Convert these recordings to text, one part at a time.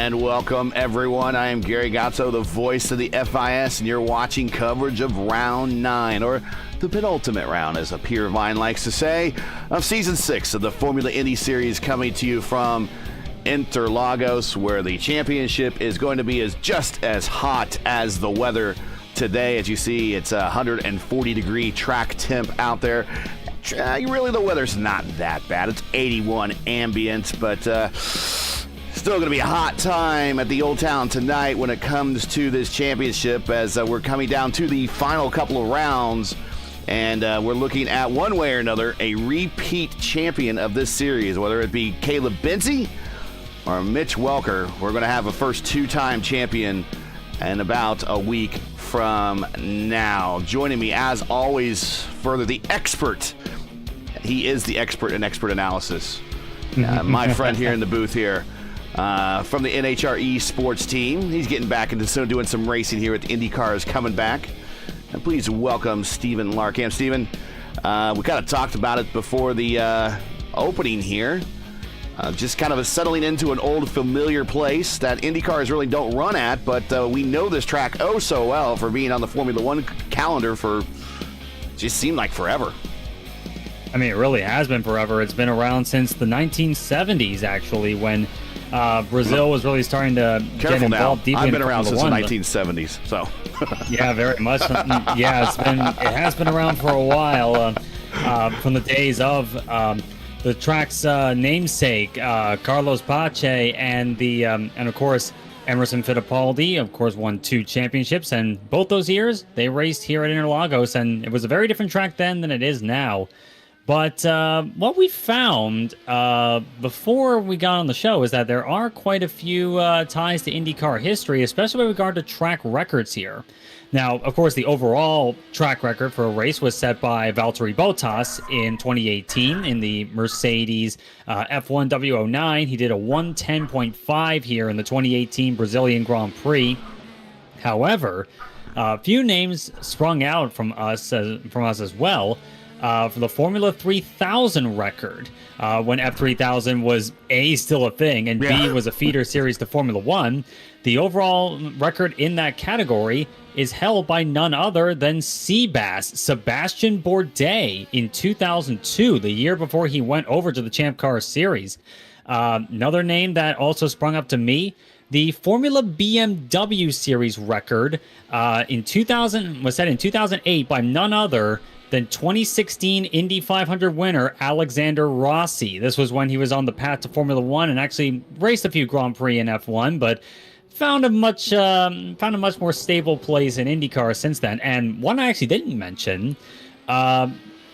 And welcome, everyone. I am Gary Gatso, the voice of the FIS, and you're watching coverage of Round 9, or the penultimate round, as a Peter Vine likes to say, of Season 6 of the Formula Indy Series, coming to you from Interlagos, where the championship is going to be just as hot as the weather today. As you see, it's a 140-degree track temp out there. Really, the weather's not that bad. It's 81 ambient, but still going to be a hot time at the Old Town tonight when it comes to this championship, as we're coming down to the final couple of rounds, and we're looking at, one way or another, a repeat champion of this series, whether it be Caleb Benzie or Mitch Welker. We're going to have a first two-time champion in about a week from now. Joining me, as always, further, the expert. He is the expert in expert analysis. My friend here in the booth here, from the NHRE sports team. He's getting back into doing some racing here at the IndyCars, coming back. And please welcome Stephen Larkham. Stephen, we kind of talked about it before the opening here. Just kind of settling into an old familiar place that IndyCars really don't run at, but we know this track oh so well for being on the Formula One calendar for just seemed like forever. I mean, it really has been forever. It's been around since the 1970s, actually, when Brazil was really starting to get involved deeply. I've been around since the 1970s, so. Yeah, very much. Yeah, it has been around for a while, from the days of the track's namesake, Carlos Pache, and of course Emerson Fittipaldi, of course, won 2 championships, and both those years they raced here at Interlagos, and it was a very different track then than it is now. But what we found before we got on the show is that there are quite a few ties to IndyCar history, especially with regard to track records here. Now, of course, the overall track record for a race was set by Valtteri Bottas in 2018 in the Mercedes F1 W09. He did a 110.5 here in the 2018 Brazilian Grand Prix. However, a few names sprung out from us as well. For the Formula 3000 record, when F3000 was A, still a thing, and B, was a feeder series to Formula One. The overall record in that category is held by none other than Seabass Sebastian Bourdais in 2002, the year before he went over to the Champ Car Series. Another name that also sprung up to me, the Formula BMW Series record in 2000 was set in 2008 by none other than 2016 Indy 500 winner Alexander Rossi. This was when he was on the path to Formula One and actually raced a few Grand Prix in F1, but found a much more stable place in IndyCar since then. And one I actually didn't mention, of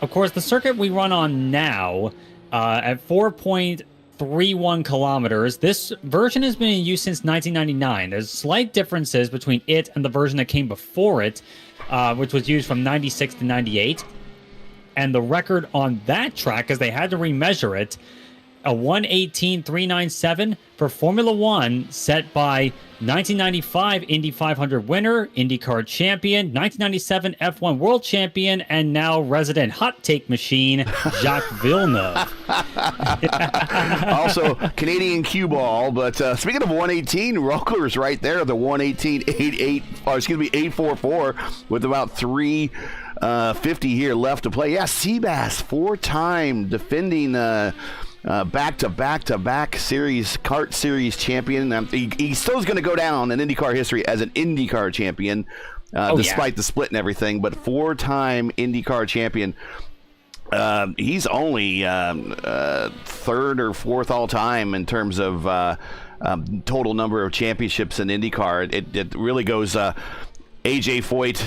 course, the circuit we run on now at 4.31 kilometers. This version has been in use since 1999. There's slight differences between it and the version that came before it, which was used from 96 to 98. And the record on that track, because they had to remeasure it, a 1:18.397 for Formula One, set by 1995 Indy 500 winner, IndyCar champion, 1997 F1 world champion, and now resident hot take machine, Jacques Villeneuve. Also, Canadian cue ball, but speaking of 118, Rockler's right there, the 844 with about 350 here left to play. Yeah, Seabass, 4-time defending back-to-back series, kart series champion. He still is going to go down in IndyCar history as an IndyCar champion, despite the split and everything, but 4-time IndyCar champion. He's only third or fourth all-time in terms of total number of championships in IndyCar. It really goes A.J. Foyt,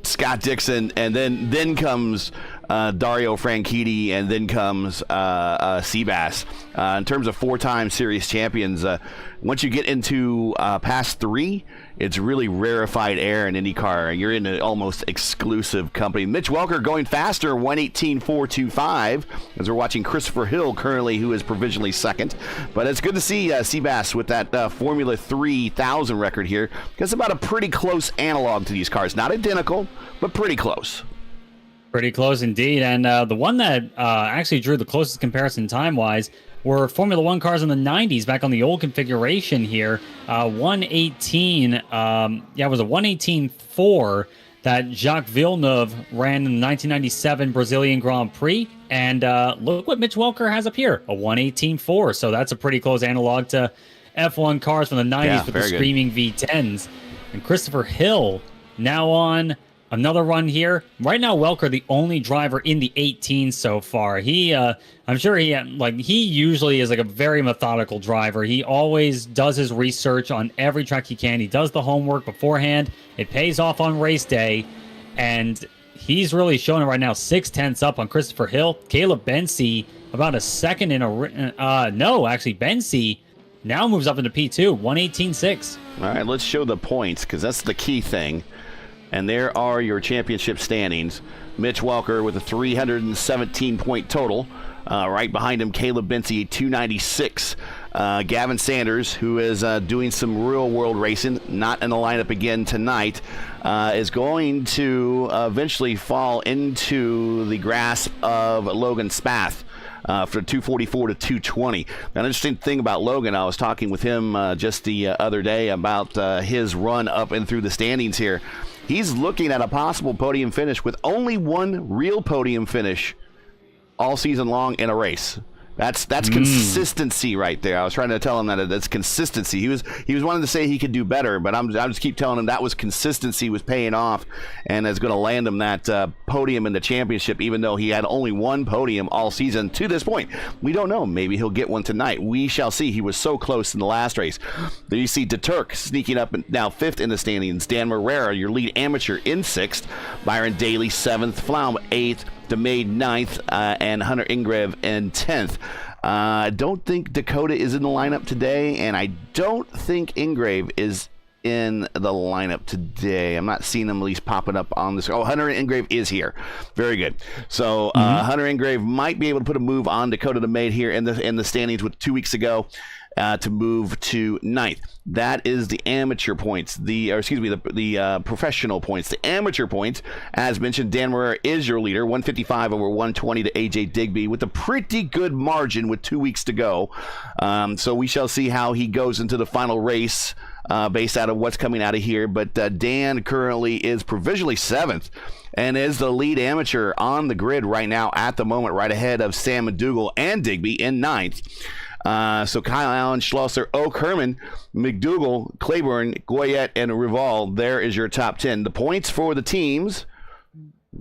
Scott Dixon, and then comes Dario Franchitti, and then comes Seabass. In terms of 4-time series champions, once you get into past 3, it's really rarefied air in IndyCar. You're in an almost exclusive company. Mitch Welker going faster, 1:18.425, as we're watching Christopher Hill currently, who is provisionally second. But it's good to see Seabass with that Formula 3000 record here. It's about a pretty close analog to these cars. Not identical, but pretty close. Pretty close indeed. And the one that actually drew the closest comparison time-wise were Formula One cars in the 90s, back on the old configuration here. 118, it was a 118.4 that Jacques Villeneuve ran in the 1997 Brazilian Grand Prix. And look what Mitch Welker has up here, a 118.4. So that's a pretty close analog to F1 cars from the 90s with the screaming V10s. And Christopher Hill now on another run here. Right now, Welker, the only driver in the 18 so far. I'm sure he usually is like a very methodical driver. He always does his research on every track he can. He does the homework beforehand. It pays off on race day. And he's really showing it right now. 6/10 up on Christopher Hill. Caleb Bensi, about a second in Bensi now moves up into P2, 118.6. All right, let's show the points, because that's the key thing. And there are your championship standings. Mitch Welker with a 317-point total. Right behind him, Caleb Bensi, 296. Gavin Sanders, who is doing some real-world racing, not in the lineup again tonight, is going to eventually fall into the grasp of Logan Spath. For 244 to 220. An interesting thing about Logan, I was talking with him just the other day about his run up and through the standings here. He's looking at a possible podium finish with only one real podium finish all season long in a race. That's consistency right there. I was trying to tell him that that's consistency. He was wanting to say he could do better, but I'm just keep telling him that was consistency was paying off, and is going to land him that podium in the championship, even though he had only one podium all season to this point. We don't know. Maybe he'll get one tonight. We shall see. He was so close in the last race. There you see De Turk sneaking up now 5th in the standings. Dan Morera, your lead amateur, in 6th. Byron Daly 7th. Flaum 8th. DeMade 9th, and Hunter Ingreve in 10th. I don't think Dakota is in the lineup today, and I don't think Ingrave is in the lineup today. I'm not seeing them at least popping up on this. Oh, Hunter Ingrave is here. Very good. So Hunter Ingrave might be able to put a move on Dakota DeMade here in the standings with 2 weeks ago. To move to 9th. That is the amateur points, the professional points. The amateur points, as mentioned, Dan Morera is your leader, 155 over 120 to AJ Digby with a pretty good margin with 2 weeks to go. So we shall see how he goes into the final race based out of what's coming out of here. But Dan currently is provisionally 7th and is the lead amateur on the grid right now at the moment, right ahead of Sam McDougall and Digby in 9th. So Kyle Allen, Schlosser, Oak, Herman, McDougall, Claiborne, Goyette, and Rival. There is your top 10. The points for the teams,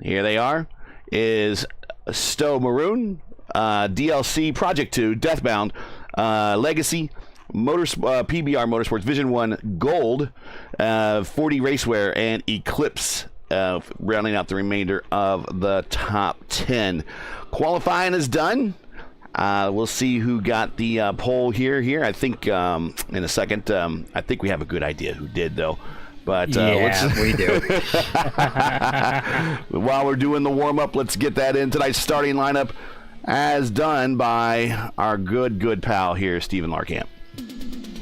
here they are, is Stowe Maroon, DLC, Project 2, Deathbound, Legacy, PBR Motorsports, Vision 1, Gold, 40 Racewear, and Eclipse, rounding out the remainder of the top 10. Qualifying is done. We'll see who got the poll here. I think in a second. I think we have a good idea who did, though. But we do. While we're doing the warm-up, let's get that in. Tonight's starting lineup as done by our good pal here, Stephen Larkamp.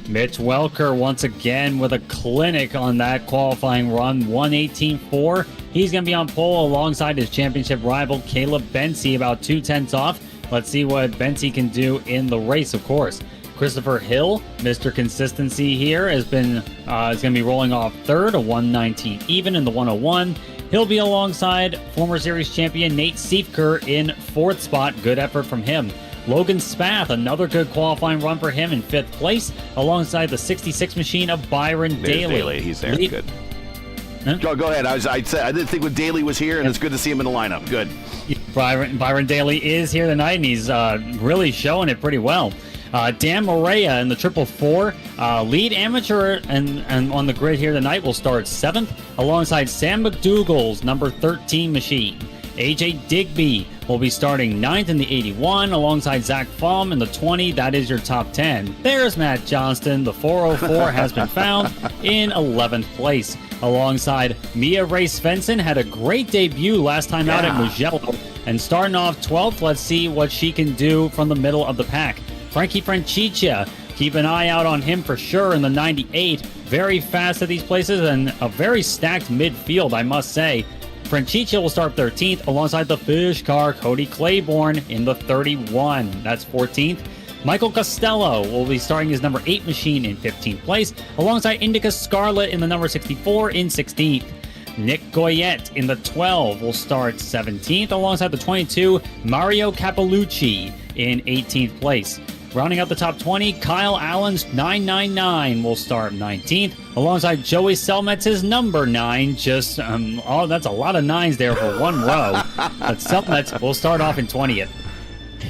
Mitch Welker once again with a clinic on that qualifying run, 118.4. He's going to be on pole alongside his championship rival, Caleb Bensi, about 2/10 off. Let's see what Bensi can do in the race, of course. Christopher Hill, Mr. Consistency here, is going to be rolling off 3rd, a 119 even in the 101. He'll be alongside former series champion Nate Siefker in 4th spot. Good effort from him. Logan Spath, another good qualifying run for him in 5th place, alongside the 66 machine of Byron Daly. He's there. Good. Huh? Go ahead. I didn't think when Daly was here, and it's good to see him in the lineup. Good. Byron Daly is here tonight, and he's really showing it pretty well. Dan Morea in the 444, lead amateur and on the grid here tonight will start 7th, alongside Sam McDougall's number 13 machine. AJ Digby will be starting 9th in the 81, alongside Zach Fahm in the 20. That is your top 10. There's Matt Johnston. The 404 has been found in 11th place, alongside Mia Ray Svensson. Had a great debut last time out at Mugello, and starting off 12th. Let's see what she can do from the middle of the pack. Frankie Francicia, keep an eye out on him for sure in the 98. Very fast at these places, and a very stacked midfield, I must say. Franchicia will start 13th alongside the Fish car Cody Claiborne in the 31. That's 14th. Michael Costello will be starting his number 8 machine in 15th place alongside Indica Scarlet in the number 64 in 16th. Nick Goyette in the 12 will start 17th alongside the 22 Mario Capellucci in 18th place. Rounding out the top 20, Kyle Allen's 999 will start 19th alongside Joey Selmetz's number 9. That's a lot of 9s there for one row. But Selmetz will start off in 20th.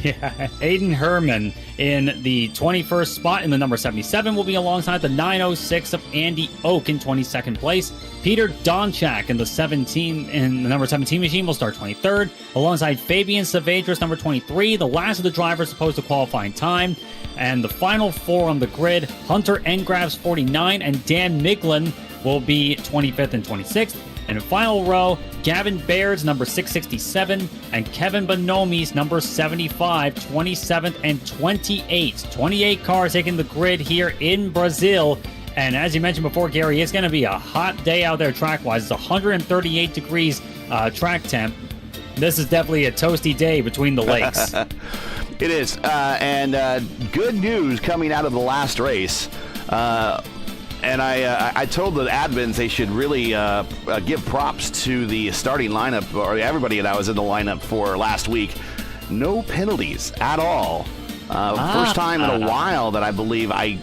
Yeah, Aiden Herman in the 21st spot in the number 77 will be alongside the 906 of Andy Oak in 22nd place. Peter Donchak in the number 17 machine will start 23rd alongside Fabian Saavedras number 23, the last of the drivers supposed to qualifying time. And the final 4 on the grid, Hunter Engraves 49 and Dan Miglin will be 25th and 26th. And in final row, Gavin Baird's number 667 and Kevin Bonomi's number 75, 27th and 28th. 28 cars taking the grid here in Brazil. And as you mentioned before, Gary, it's going to be a hot day out there track-wise. It's 138 degrees track temp. This is definitely a toasty day between the lakes. It is. And good news coming out of the last race. And I told the admins they should really give props to the starting lineup, or everybody that was in the lineup for last week. No penalties at all. First time in a while that I believe I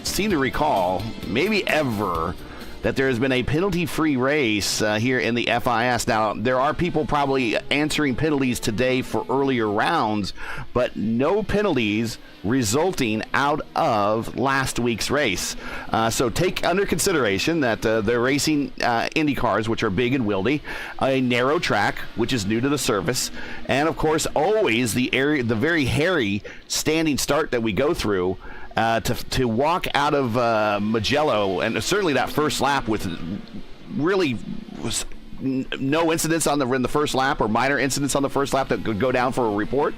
seem to recall, maybe ever, that there has been a penalty-free race here in the FIS. Now, there are people probably answering penalties today for earlier rounds, but no penalties resulting out of last week's race. So take under consideration that they're racing IndyCars, which are big and wieldy, a narrow track, which is new to the surface, and of course always the very hairy standing start that we go through. To walk out of Mugello, and certainly that first lap with really no incidents in the first lap, or minor incidents on the first lap that could go down for a report,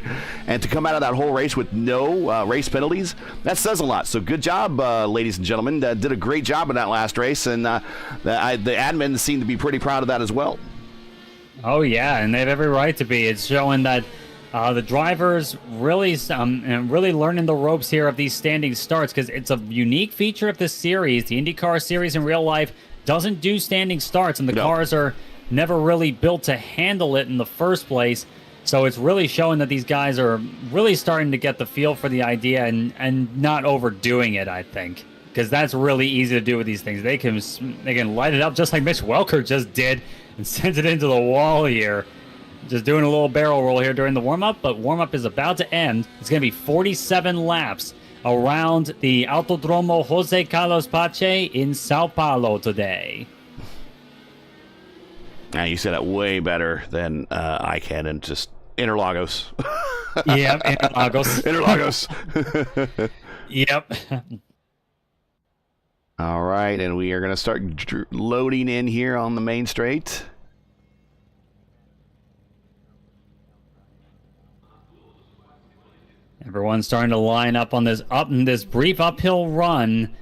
and to come out of that whole race with no race penalties, that says a lot. So good job, ladies and gentlemen. Did a great job in that last race, and the admins seem to be pretty proud of that as well. Oh yeah, and they have every right to be. It's showing that the drivers really learning the ropes here of these standing starts, because it's a unique feature of this series. The IndyCar series in real life doesn't do standing starts, and the cars are never really built to handle it in the first place. So it's really showing that these guys are really starting to get the feel for the idea and not overdoing it, I think, because that's really easy to do with these things. They can light it up just like Mitch Welker just did and sent it into the wall here. Just doing a little barrel roll here during the warm-up, but warm-up is about to end. It's going to be 47 laps around the Autodromo Jose Carlos Pache in Sao Paulo today. Now, you said it way better than I can, and just Interlagos. Yep, Interlagos. Interlagos. Yep. All right, and we are going to start loading in here on the main straight. Everyone's starting to line up on this brief uphill run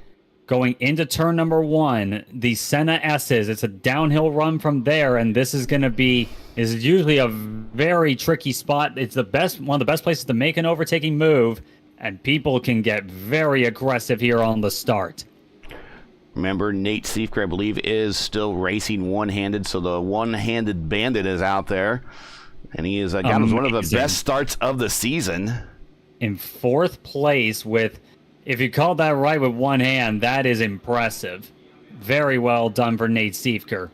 going into turn number 1. The Senna S's. It's a downhill run from there, and this is usually a very tricky spot. It's one of the best places to make an overtaking move, and people can get very aggressive here on the start. Remember, Nate Siefker, I believe, is still racing one-handed, so the one-handed bandit is out there, and he is got one of the best starts of the season. In 4th place with, if you call that right with one hand, that is impressive. Very well done for Nate Siefker.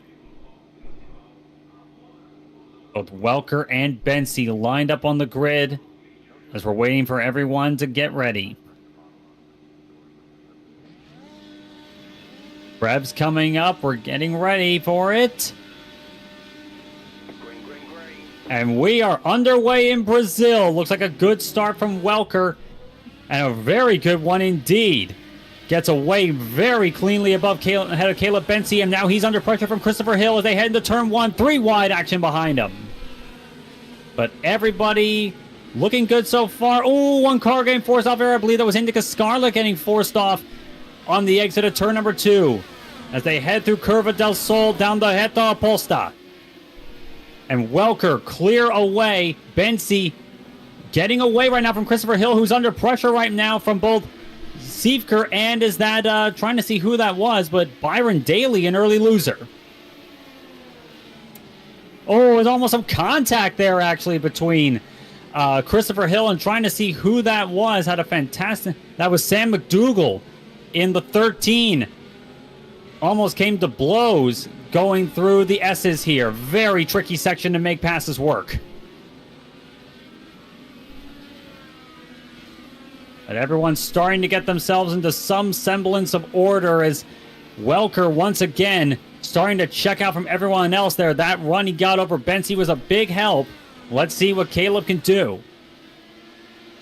Both Welker and Bensi lined up on the grid as we're waiting for everyone to get ready. Reb's coming up. We're getting ready for it. And we are underway in Brazil. Looks like a good start from Welker. And a very good one indeed. Gets away very cleanly ahead of Caleb Bensi. And now he's under pressure from Christopher Hill as they head into turn 1. 3 wide action behind him. But everybody looking good so far. Oh, one car getting forced off here. I believe that was Indica Scarlet getting forced off on the exit of turn number 2. As they head through Curva del Sol down the Reta Oposta. And Welker clear away. Bensi getting away right now from Christopher Hill, who's under pressure right now from both Siefker and is that trying to see who that was, but Byron Daly, an early loser. Oh, there's almost some contact there actually between Christopher Hill and trying to see who that was. Had a fantastic... That was Sam McDougall in the 13. Almost came to blows going through the S's here. Very tricky section to make passes work. But everyone's starting to get themselves into some semblance of order as Welker once again starting to check out from everyone else there. That run he got over Bensi was a big help. Let's see what Caleb can do.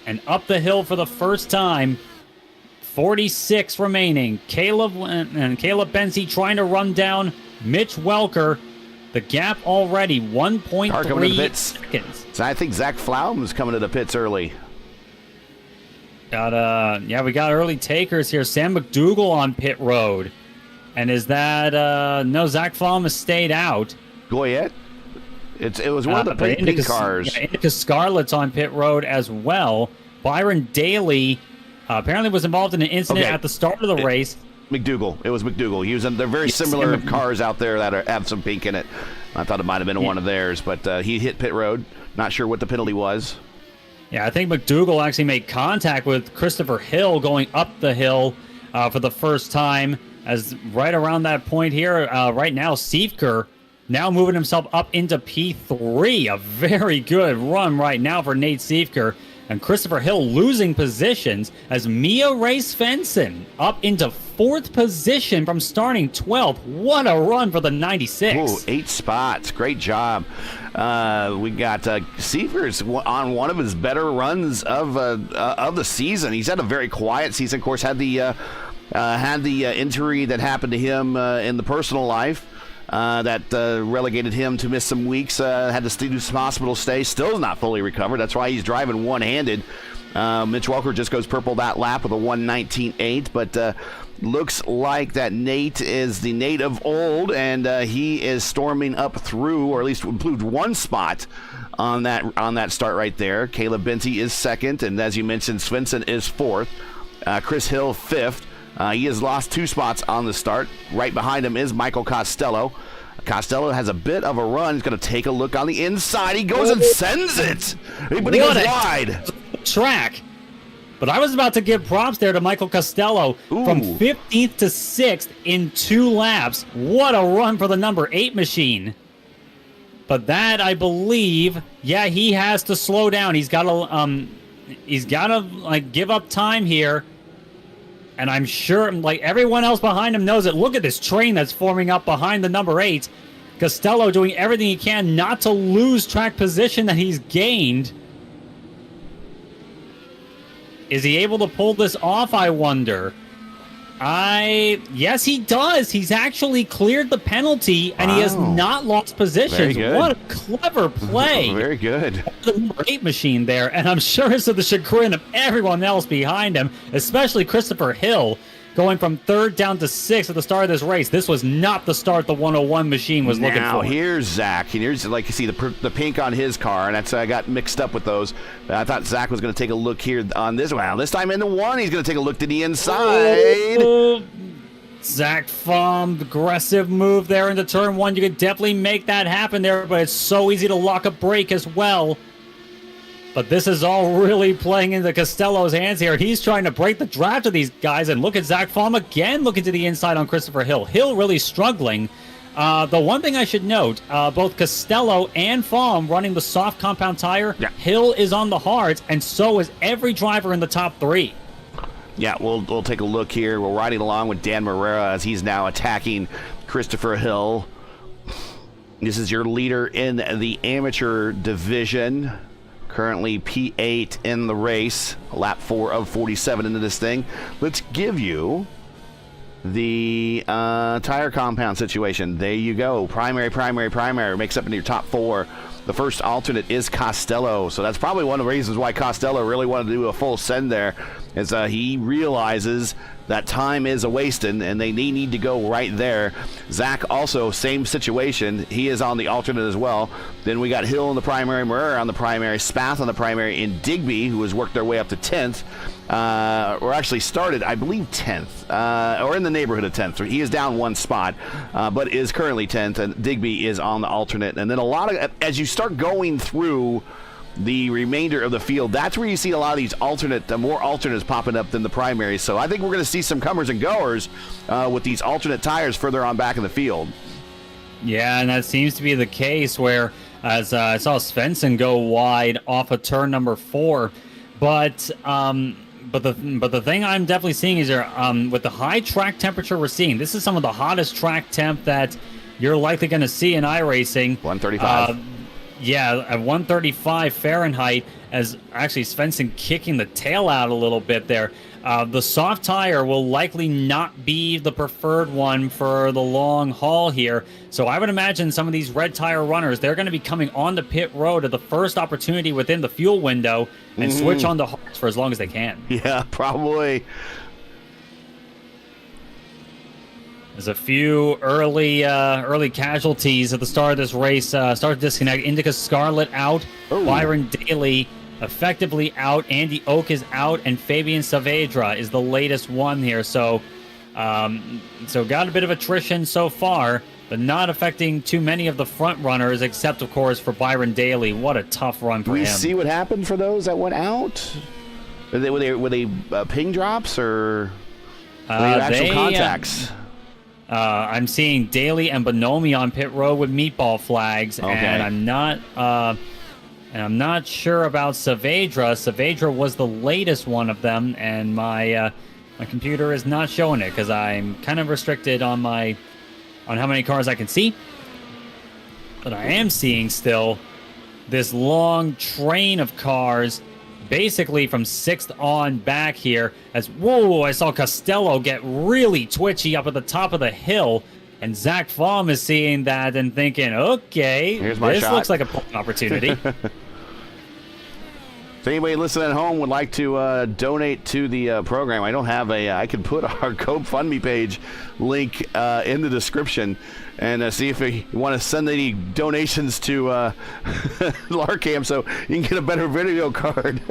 And up the hill for the first time. 46 remaining. Caleb Bensi trying to run down Mitch Welker. The gap already 1.3 seconds. So I think Zach Flaum is coming to the pits early. We got early takers here. Sam McDougall on pit road. And is that no, Zach Flaum has stayed out. Goyette? It was one of the pink cars. Yeah, Indica Scarlet's on pit road as well. Byron Daly apparently was involved in an incident at the start of the race. McDougall. It was McDougall. He was in. They're very similar cars out there that have some pink in it. I thought it might have been one of theirs, but he hit pit road. Not sure what the penalty was. Yeah, I think McDougall actually made contact with Christopher Hill going up the hill for the first time. As right around that point here, right now, Siefker now moving himself up into P3. A very good run right now for Nate Siefker. And Christopher Hill losing positions as Mia Race Fenson up into 4th position from starting 12th. What a run for the 96. Ooh, 8 spots. Great job. We got Siefker's on one of his better runs of the season. He's had a very quiet season. Of course, had the injury that happened to him in the personal life. That relegated him to miss some weeks, had to do some hospital stays, still not fully recovered. That's why he's driving one-handed. Mitch Welker just goes purple that lap with a 1:19.8, but looks like that Nate is the Nate of old, and he is storming up through, or at least improved one spot on that start right there. Caleb Bensi is 2nd, and as you mentioned, Svensson is 4th. Chris Hill 5th. He has lost 2 spots on the start. Right behind him is Michael Costello. Costello has a bit of a run. He's going to take a look on the inside. He goes and sends it. But he goes wide. Track. But I was about to give props there to Michael Costello from 15th to 6th in 2 laps. What a run for the number 8 machine. But that, I believe, he has to slow down. He's got to give up time here. And I'm sure, like everyone else behind him knows it. Look at this train that's forming up behind the number 8. Costello doing everything he can not to lose track position that he's gained. Is he able to pull this off, I wonder? Yes, he does. He's actually cleared the penalty, and he has not lost positions. What a clever play. Very good. The number 8 machine there, and I'm sure it's to the chagrin of everyone else behind him, especially Christopher Hill, going from 3rd down to 6th at the start of this race. This was not the start the 101 machine was looking for. Now, here's Zach. And here's, like you see, the pink on his car, and that's I got mixed up with those. I thought Zach was going to take a look here on this. Well, this time in the 1, he's going to take a look to the inside. Zach Flaum, aggressive move there into turn 1. You could definitely make that happen there, but it's so easy to lock a brake as well. But this is all really playing into Costello's hands here. He's trying to break the draft of these guys. And look at Zach Flaum again looking to the inside on Christopher Hill. Hill really struggling. The one thing I should note, both Costello and Flaum running the soft compound tire. Yeah. Hill is on the hards, and so is every driver in the top 3. Yeah, we'll take a look here. We're riding along with Dan Morera as he's now attacking Christopher Hill. This is your leader in the amateur division. Currently P8 in the race, lap 4 of 47 into this thing. Let's give you the tire compound situation. There you go. Primary makes up into your top 4. The first alternate is Costello, so that's probably one of the reasons why Costello really wanted to do a full send there. as he realizes that time is a wasting and they need to go right there. Zach also, same situation. He is on the alternate as well. Then we got Hill in the primary, Moreira on the primary, Spath on the primary, and Digby, who has worked their way up to 10th, or actually started, I believe, 10th, or in the neighborhood of 10th. So he is down one spot, but is currently 10th, and Digby is on the alternate. And then a lot of, as you start going through the remainder of the field, that's where you see a lot of these more alternates popping up than the primaries. So I think we're going to see some comers and goers with these alternate tires further on back in the field. Yeah, and that seems to be the case where, as I saw Svensson go wide off of turn number 4, but the thing I'm definitely seeing is with the high track temperature we're seeing, this is some of the hottest track temp that you're likely going to see in iRacing. 135. Yeah, at 135 Fahrenheit, as actually Svensson kicking the tail out a little bit there. The soft tire will likely not be the preferred one for the long haul here. So I would imagine some of these red tire runners, they're going to be coming on the pit road at the first opportunity within the fuel window and switch on to hards for as long as they can. Yeah, probably. There's a few early casualties at the start of this race. Start to disconnect. Indica Scarlett out. Ooh. Byron Daly effectively out. Andy Oak is out, and Fabian Saavedra is the latest one here. So got a bit of attrition so far, but not affecting too many of the front runners, except of course for Byron Daly. What a tough run for him. Do we see what happened for those that went out? Were they ping drops or were they actual contacts? I'm seeing Daly and Bonomi on pit road with meatball flags, okay. And I'm not sure about Saavedra. Saavedra was the latest one of them, and my computer is not showing it because I'm kind of restricted on how many cars I can see. But I am seeing still this long train of cars, basically from 6th on back here, as whoa, I saw Costello get really twitchy up at the top of the hill, and Zach Fahm is seeing that and thinking, okay, this looks like a pulling opportunity. If anybody listening at home would like to donate to the program, I don't have I can put our GoFundMe page link in the description and see if you want to send any donations to Larcam so you can get a better video card.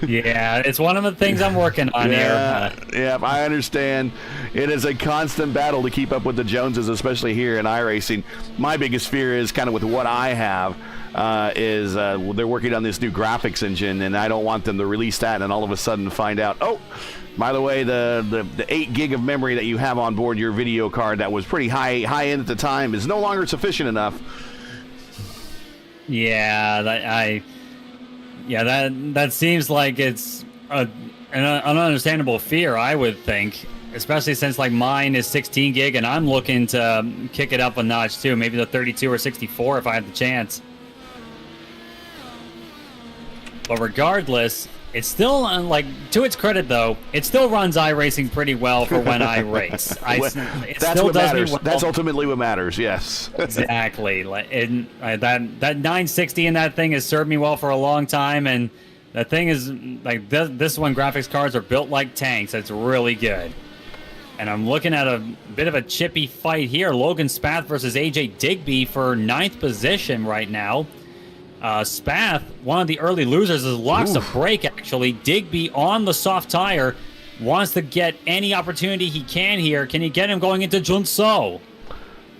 Yeah, it's one of the things I'm working on here. Yeah, I understand. It is a constant battle to keep up with the Joneses, especially here in iRacing. My biggest fear is kind of with what I have. They're working on this new graphics engine, and I don't want them to release that and then all of a sudden find out, oh, by the way, the 8 gig of memory that you have on board your video card that was pretty high end at the time is no longer sufficient enough. Yeah, that seems like it's an ununderstandable fear, I would think, especially since like mine is 16 gig and I'm looking to kick it up a notch too, maybe the 32 or 64 if I had the chance. But regardless, it's still, like, to its credit, though, it still runs iRacing pretty well for when I race. That's what matters. Well. That's ultimately what matters, yes. Exactly. That 960 in that thing has served me well for a long time, and the thing is, like, this one, graphics cards are built like tanks. It's really good. And I'm looking at a bit of a chippy fight here. Logan Spath versus AJ Digby for 9th position right now. Spath, one of the early losers, is locks a break, actually. Digby on the soft tire wants to get any opportunity he can here. Can he get him going into Junso?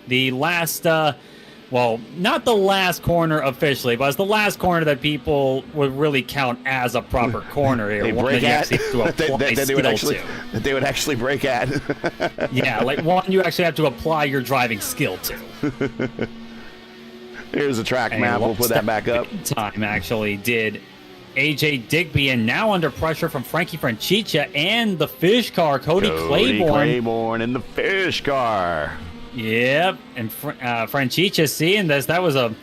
The last, well, not the last corner officially, but it's the last corner that people would really count as a proper corner here. They break at. They would actually break at. Yeah, like one you actually have to apply your driving skill to. Here's the track map. We'll put that back up. Time actually did AJ Digby, and now under pressure from Frankie Franchicia and the fish car, Cody Claiborne in the fish car. Yep, and Franchicia seeing this, that was a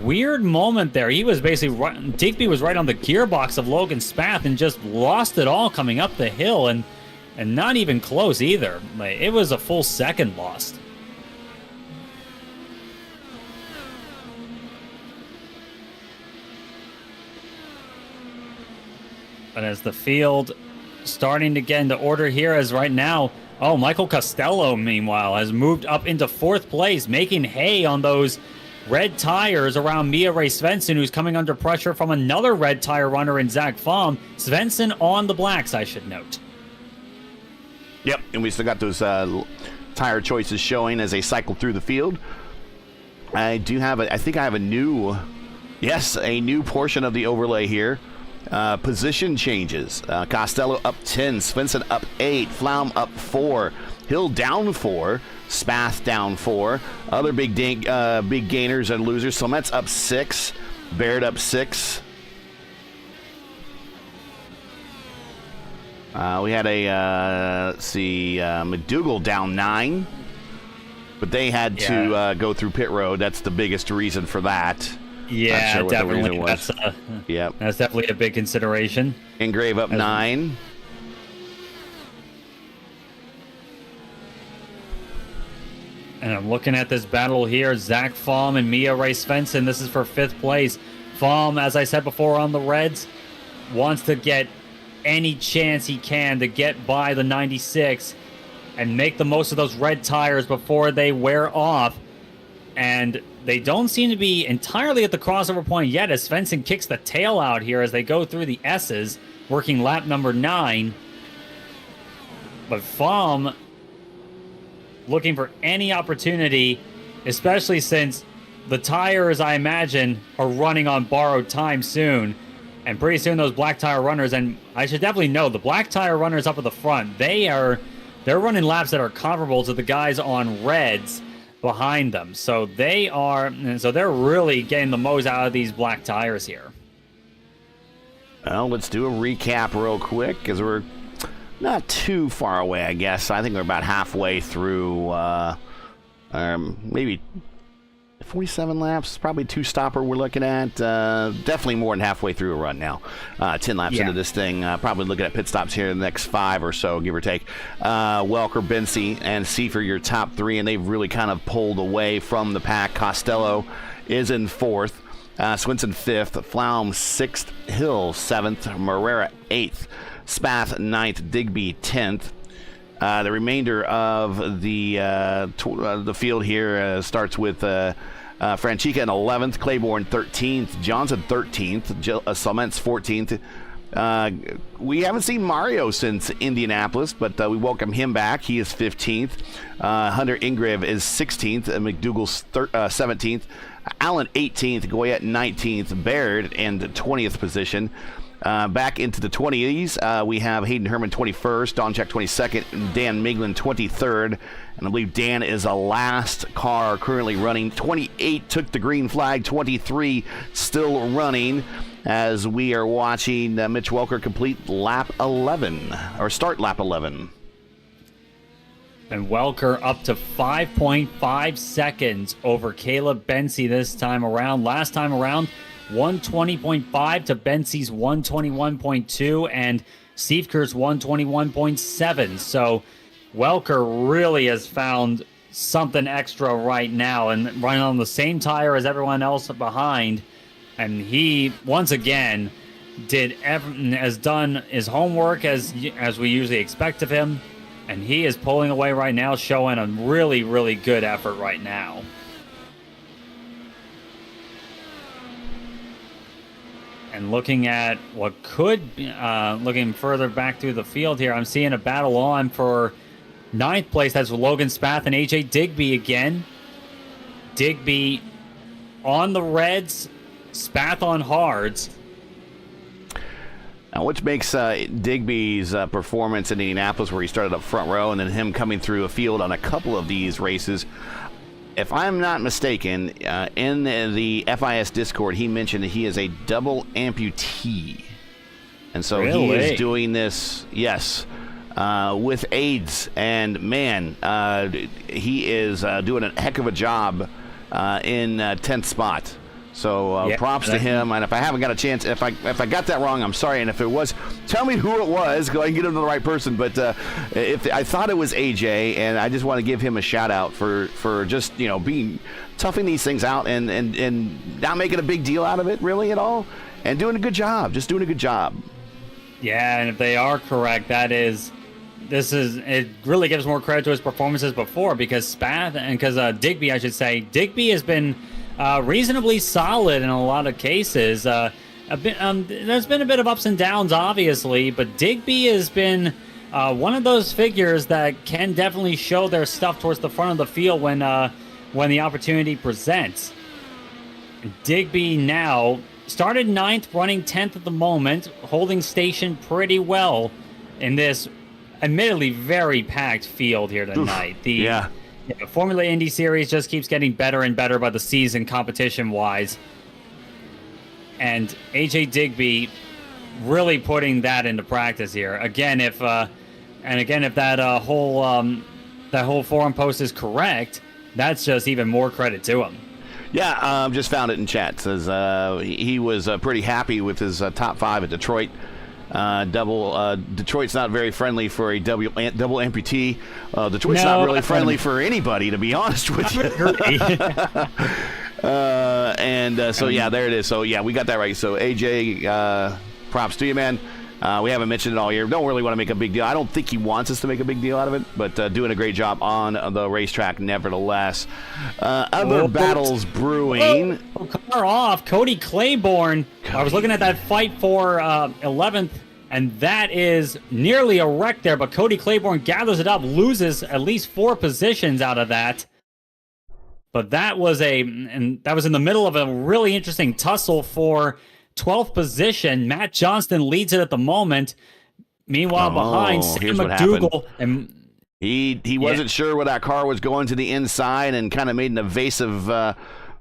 weird moment there. He was basically Digby was right on the gearbox of Logan Spath and just lost it all coming up the hill, and not even close either. Like, it was a full second lost. But as the field starting to get into order here, as right now, Michael Costello, meanwhile, has moved up into 4th place, making hay on those red tires around Mia Ray Svensson, who's coming under pressure from another red tire runner in Zach Pham. Svensson on the blacks, I should note. Yep, and we still got those tire choices showing as they cycle through the field. I think I have a new portion of the overlay here. Position changes. Costello up 10, Svensson up 8, Flaum up 4, Hill down 4, Spath down 4. Other big gainers and losers. Slomet's up 6, Baird up 6. We had McDougal down 9, but they had to go through pit road. That's the biggest reason for that. Yeah, sure definitely. That's definitely a big consideration. Ingrave up 9. And I'm looking at this battle here. Zach Pham and Mia Ray Svensson. This is for 5th place. Pham, as I said before on the Reds, wants to get any chance he can to get by the 96 and make the most of those red tires before they wear off. And they don't seem to be entirely at the crossover point yet as Svensson kicks the tail out here as they go through the S's, working lap number 9. But Pham looking for any opportunity, especially since the tires, I imagine, are running on borrowed time soon. And pretty soon those black tire runners, and I should definitely know, the black tire runners up at the front, they're running laps that are comparable to the guys on reds behind them. So they're really getting the most out of these black tires here. Well, let's do a recap real quick because we're not too far away, I guess. I think we're about halfway through, maybe 47 laps, probably 2-stopper we're looking at. Definitely more than halfway through a run now. 10 laps into this thing. Probably looking at pit stops here in the next 5 or so, give or take. Welker, Bensi, and Seifer, your top 3, and they've really kind of pulled away from the pack. Costello is in 4th. Swinson 5th. Flaum 6th. Hill 7th. Morera 8th. Spath 9th. Digby 10th. The remainder of the field here starts with Franchica in 11th, Claiborne 13th, Johnson 13th, Salment's 14th. We haven't seen Mario since Indianapolis, but we welcome him back. He is 15th. Hunter Ingriv is 16th, McDougal's 17th, Allen 18th, Goyette 19th, Baird in the 20th position. Back into the 20s, we have Hayden Herman 21st, Don Check 22nd, and Dan Miglin 23rd. And I believe Dan is the last car currently running. 28 took the green flag, 23 still running as we are watching Mitch Welker complete lap 11, or start lap 11. And Welker up to 5.5 seconds over Caleb Bensi this time around. Last time around, 120.5 to Bensi's 121.2 and Siefker's 121.7. So Welker really has found something extra right now and running on the same tire as everyone else behind. And he, once again, has done his homework as we usually expect of him. And he is pulling away right now, showing a really, really good effort right now. And looking at what could be, looking further back through the field here, I'm seeing a battle on for 9th place. That's Logan Spath and AJ Digby again. Digby on the reds, Spath on hards. Now, which makes Digby's performance in Indianapolis, where he started up front row, and then him coming through a field on a couple of these races. If I'm not mistaken, in the FIS Discord, he mentioned that he is a double amputee. And so he is doing this, with AIDS. And, man, he is doing a heck of a job in 10th spot. So props to him. And if I haven't got a chance, if I got that wrong, I'm sorry. And if it was, tell me who it was, because I can get him to the right person. But if I thought it was AJ, and I just want to give him a shout out for just being toughing these things out and not making a big deal out of it really at all, and doing a good job, just doing a good job. Yeah, and if they are correct, it really gives more credit to his performances before, because Digby, I should say, Digby has been reasonably solid in a lot of cases. There's been a bit of ups and downs, obviously, but Digby has been one of those figures that can definitely show their stuff towards the front of the field when the opportunity presents. Digby now started 9th, running 10th at the moment, holding station pretty well in this admittedly very packed field here tonight. The Formula Indy Series just keeps getting better and better by the season, competition-wise. And AJ Digby really putting that into practice here. Again, if that whole forum post is correct, that's just even more credit to him. Yeah, just found it in chat. Says he was pretty happy with his top 5 at Detroit. Detroit's not very friendly for a double amputee. Detroit's not really friendly for anybody, to be honest with you. So yeah, there it is. So yeah, we got that right. So AJ, props to you, man. We haven't mentioned it all year. Don't really want to make a big deal. I don't think he wants us to make a big deal out of it, but doing a great job on the racetrack nevertheless. Other battles brewing. Car off. Cody Claiborne. I was looking at that fight for 11th, and that is nearly a wreck there, but Cody Claiborne gathers it up, loses at least 4 positions out of that. But that was in the middle of a really interesting tussle for 12th position. Matt Johnston leads it at the moment. Meanwhile, behind Sam McDougal, and he wasn't sure where that car was going to the inside and kind of made an evasive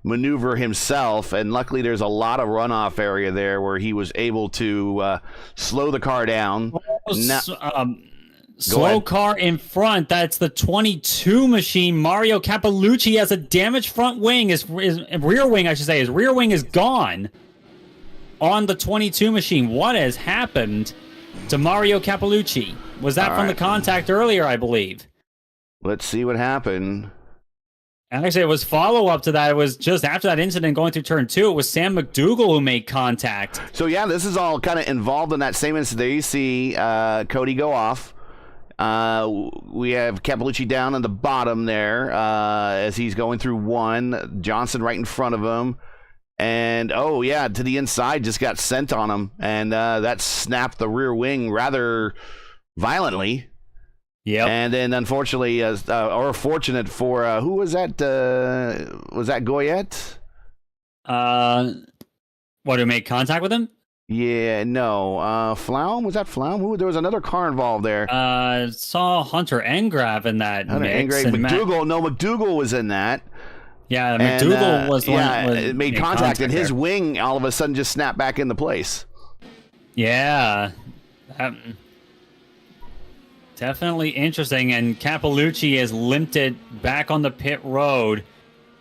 maneuver himself. And luckily, there's a lot of runoff area there where he was able to slow the car down. Slow car in front. That's the 22 machine. Mario Capellucci has a damaged front wing. His rear wing, I should say. His rear wing is gone on the 22 machine. What has happened to Mario Capellucci? Was that from the contact earlier, I believe? Let's see what happened. Actually, it was follow-up to that. It was just after that incident going through turn 2. It was Sam McDougal who made contact. So, yeah, this is all kind of involved in that same incident. You see Cody go off. We have Capellucci down on the bottom there as he's going through 1. Johnson right in front of him. And, to the inside, just got sent on him. And that snapped the rear wing rather violently. Yep. And then, unfortunately, or fortunate for, who was that? Was that Goyette? Who made contact with him? Yeah, no. Flaum? Was that Flaum? There was another car involved there. Saw Hunter Engrav in that mix. McDougal. No, McDougal was in that. Yeah, McDougal was the one that made contact, and his wing all of a sudden just snapped back into place. Yeah. Definitely interesting, and Capellucci has limped it back on the pit road.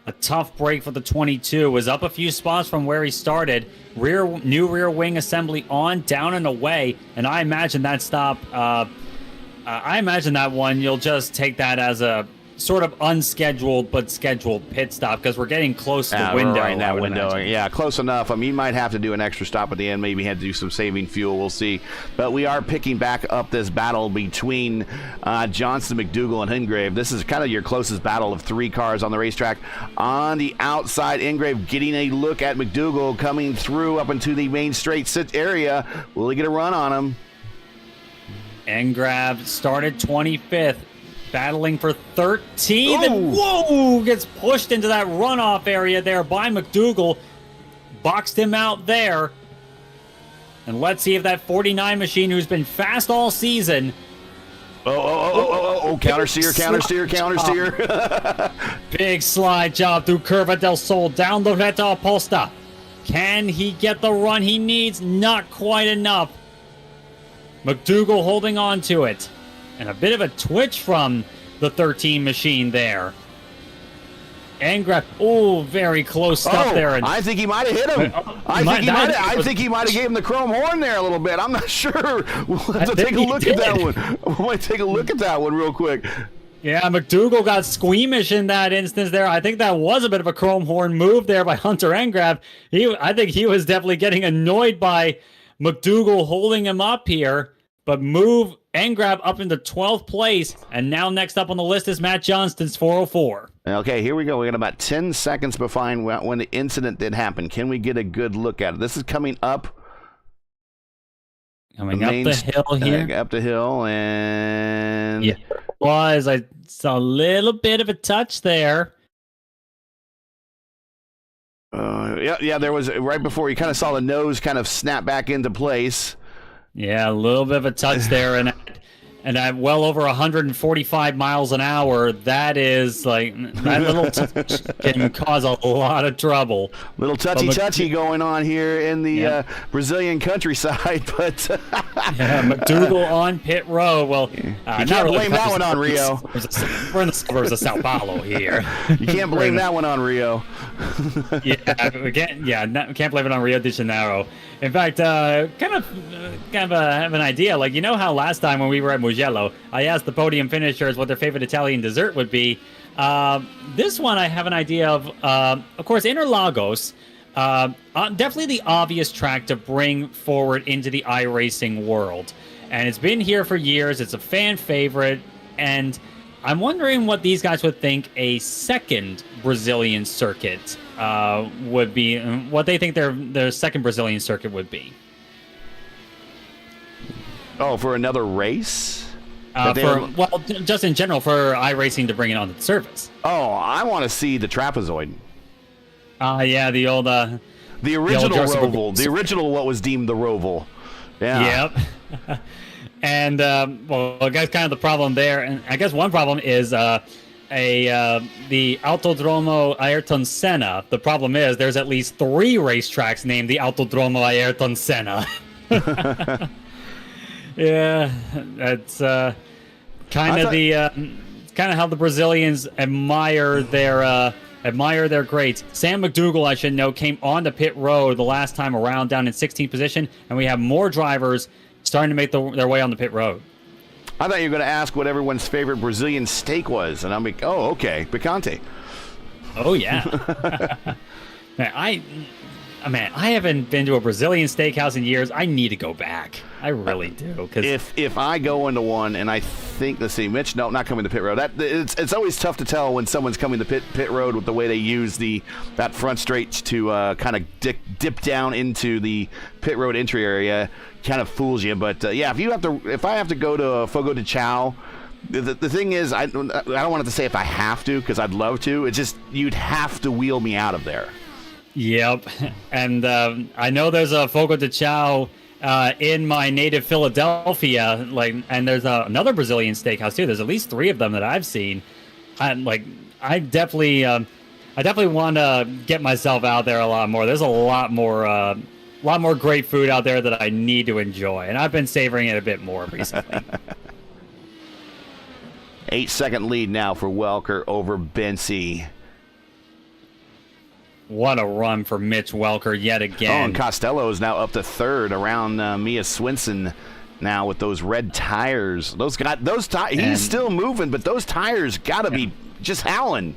A tough break for the 22. Was up a few spots from where he started. New rear wing assembly on, down and away, and I imagine that stop, I imagine that one, you'll just take that as a sort of unscheduled but scheduled pit stop, because we're getting close to the window. Right in that window. Yeah, close enough. I mean, you might have to do an extra stop at the end. Maybe had to do some saving fuel. We'll see. But we are picking back up this battle between Johnson, McDougal, and Ingrave. This is kind of your closest battle of 3 cars on the racetrack. On the outside, Ingrave getting a look at McDougal coming through up into the main straight area. Will he get a run on him? Engrav started 25th. Battling for 13th, and gets pushed into that runoff area there by McDougal. Boxed him out there. And let's see if that 49 machine, who's been fast all season. Counter steer. Big slide job through Curva del Sol, down the Vetta Apposta. Can he get the run he needs? Not quite enough. McDougal holding on to it. And a bit of a twitch from the 13 machine there. Engrav, very close stuff there. And I think he might have hit him. I think he might have gave him the chrome horn there a little bit. I'm not sure. We'll have to take a look at that one. We might take a look at that one real quick. Yeah, McDougal got squeamish in that instance there. I think that was a bit of a chrome horn move there by Hunter Engrav. I think he was definitely getting annoyed by McDougal holding him up here, but move and grab up into 12th place. And now next up on the list is Matt Johnston's 404. Okay, here we go. We got about 10 seconds behind when the incident did happen. Can we get a good look at it? This is coming up. Coming up the hill here. Up the hill, and yeah, I saw a little bit of a touch there. Yeah, there was right before you kind of saw the nose kind of snap back into place. Yeah, a little bit of a touch there, and I'm well over 145 miles an hour. That is like that little touch can cause a lot of trouble. Little touchy going on here in the Brazilian countryside, but yeah, McDougal on pit road. Well, you can't blame that one on Rio. We're in the suburbs of Sao Paulo here. You can't blame that one on Rio. We can't blame it on Rio de Janeiro. In fact, kind of have an idea. Like, you know how last time when we were at Mugello, I asked the podium finishers what their favorite Italian dessert would be. This one I have an idea of. Of course, Interlagos, definitely the obvious track to bring forward into the iRacing world. And it's been here for years. It's a fan favorite. And I'm wondering what these guys would think a second Brazilian circuit would be, what they think their second Brazilian circuit would be. Oh, for another race? Just in general, for iRacing to bring it onto the surface. Oh, I want to see the trapezoid. Yeah, the old... the original Roval. The original what was deemed the Roval. Yeah. Yep. And, I guess kind of the problem there, and I guess one problem is the Autodromo Ayrton Senna. The problem is there's at least 3 racetracks named the Autodromo Ayrton Senna. Yeah, that's kind of how the Brazilians admire their greats. Sam McDougal, I should know, came onto pit road the last time around down in 16th position, and we have more drivers starting to make their way on the pit road. I thought you were going to ask what everyone's favorite Brazilian steak was, and I'm like, oh, okay, picante. Oh, yeah. Man, I haven't been to a Brazilian steakhouse in years. I need to go back. I really do. Cause if I go into one and I think, let's see, Mitch, no, not coming to pit road. It's always tough to tell when someone's coming to pit road with the way they use that front straight to kind of dip down into the pit road entry area. Kind of fools you. But if I have to go to Fogo de Chao, the thing is, I don't want to say if I have to, because I'd love to. It's just you'd have to wheel me out of there. Yep, and I know there's a Fogo de Chao in my native Philadelphia, and there's another Brazilian steakhouse too. There's at least 3 of them that I've seen. I definitely want to get myself out there a lot more. There's a lot more great food out there that I need to enjoy, and I've been savoring it a bit more recently. 8-second lead now for Welker over Bensi. What a run for Mitch Welker yet again. Oh, and Costello is now up to 3rd around Mia Swinson now with those red tires. He's still moving, but those tires got to be just howling.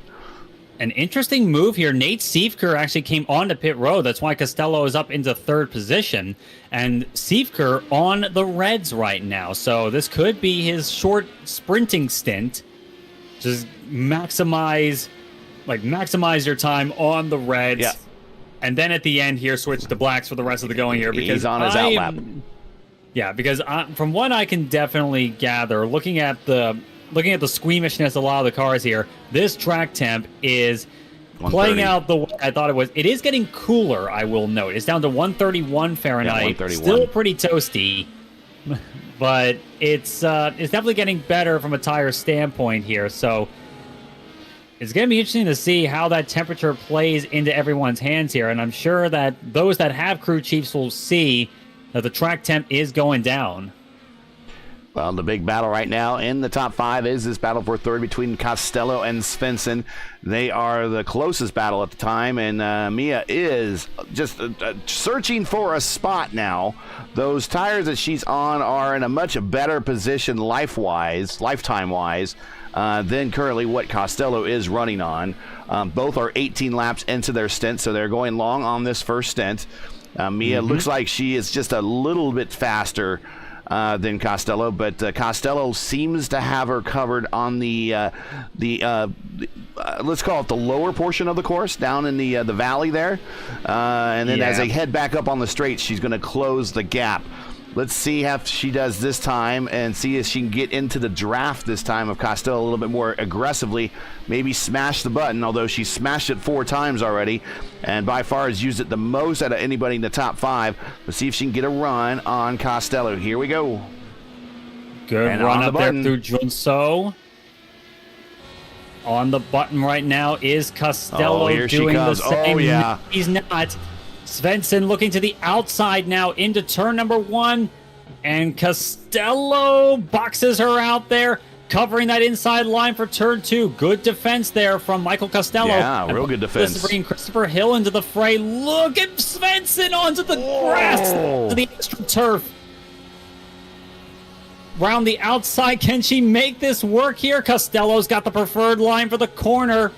An interesting move here. Nate Siefker actually came onto pit road. That's why Costello is up into 3rd position. And Siefker on the reds right now. So this could be his short sprinting stint. Just maximize your time on the reds. Yeah. And then at the end here, switch to blacks for the rest of the going here. Because he's on his outlap. Yeah, because from what I can definitely gather, looking at the squeamishness of a lot of the cars here, this track temp is playing out the way I thought it was. It is getting cooler, I will note. It's down to 131 Fahrenheit. Yeah, 131. Still pretty toasty, but it's definitely getting better from a tire standpoint here. So it's going to be interesting to see how that temperature plays into everyone's hands here. And I'm sure that those that have crew chiefs will see that the track temp is going down. Well, the big battle right now in the top 5 is this battle for 3rd between Costello and Svensson. They are the closest battle at the time, and Mia is just searching for a spot now. Those tires that she's on are in a much better position lifetime-wise, than currently what Costello is running on. Both are 18 laps into their stint, so they're going long on this first stint. Mia looks like she is just a little bit faster than Costello, but Costello seems to have her covered on the let's call it the lower portion of the course, down in the valley there. And then as they head back up on the straight, she's going to close the gap. Let's see how she does this time and see if she can get into the draft this time of Costello a little bit more aggressively. Maybe smash the button, although she smashed it 4 times already and by far has used it the most out of anybody in the top 5. Let's see if she can get a run on Costello. Here we go. Good and run the up there button. through Junso. On the button right now is Costello here she doing the comes. same. Oh, yeah. He's not. Svensson looking to the outside now into turn number 1. And Costello boxes her out there, covering that inside line for turn 2. Good defense there from Michael Costello. Yeah, real good defense. This is bringing Christopher Hill into the fray. Look at Svensson onto the grass, to the extra turf. Round the outside, can she make this work here? Costello's got the preferred line for the corner.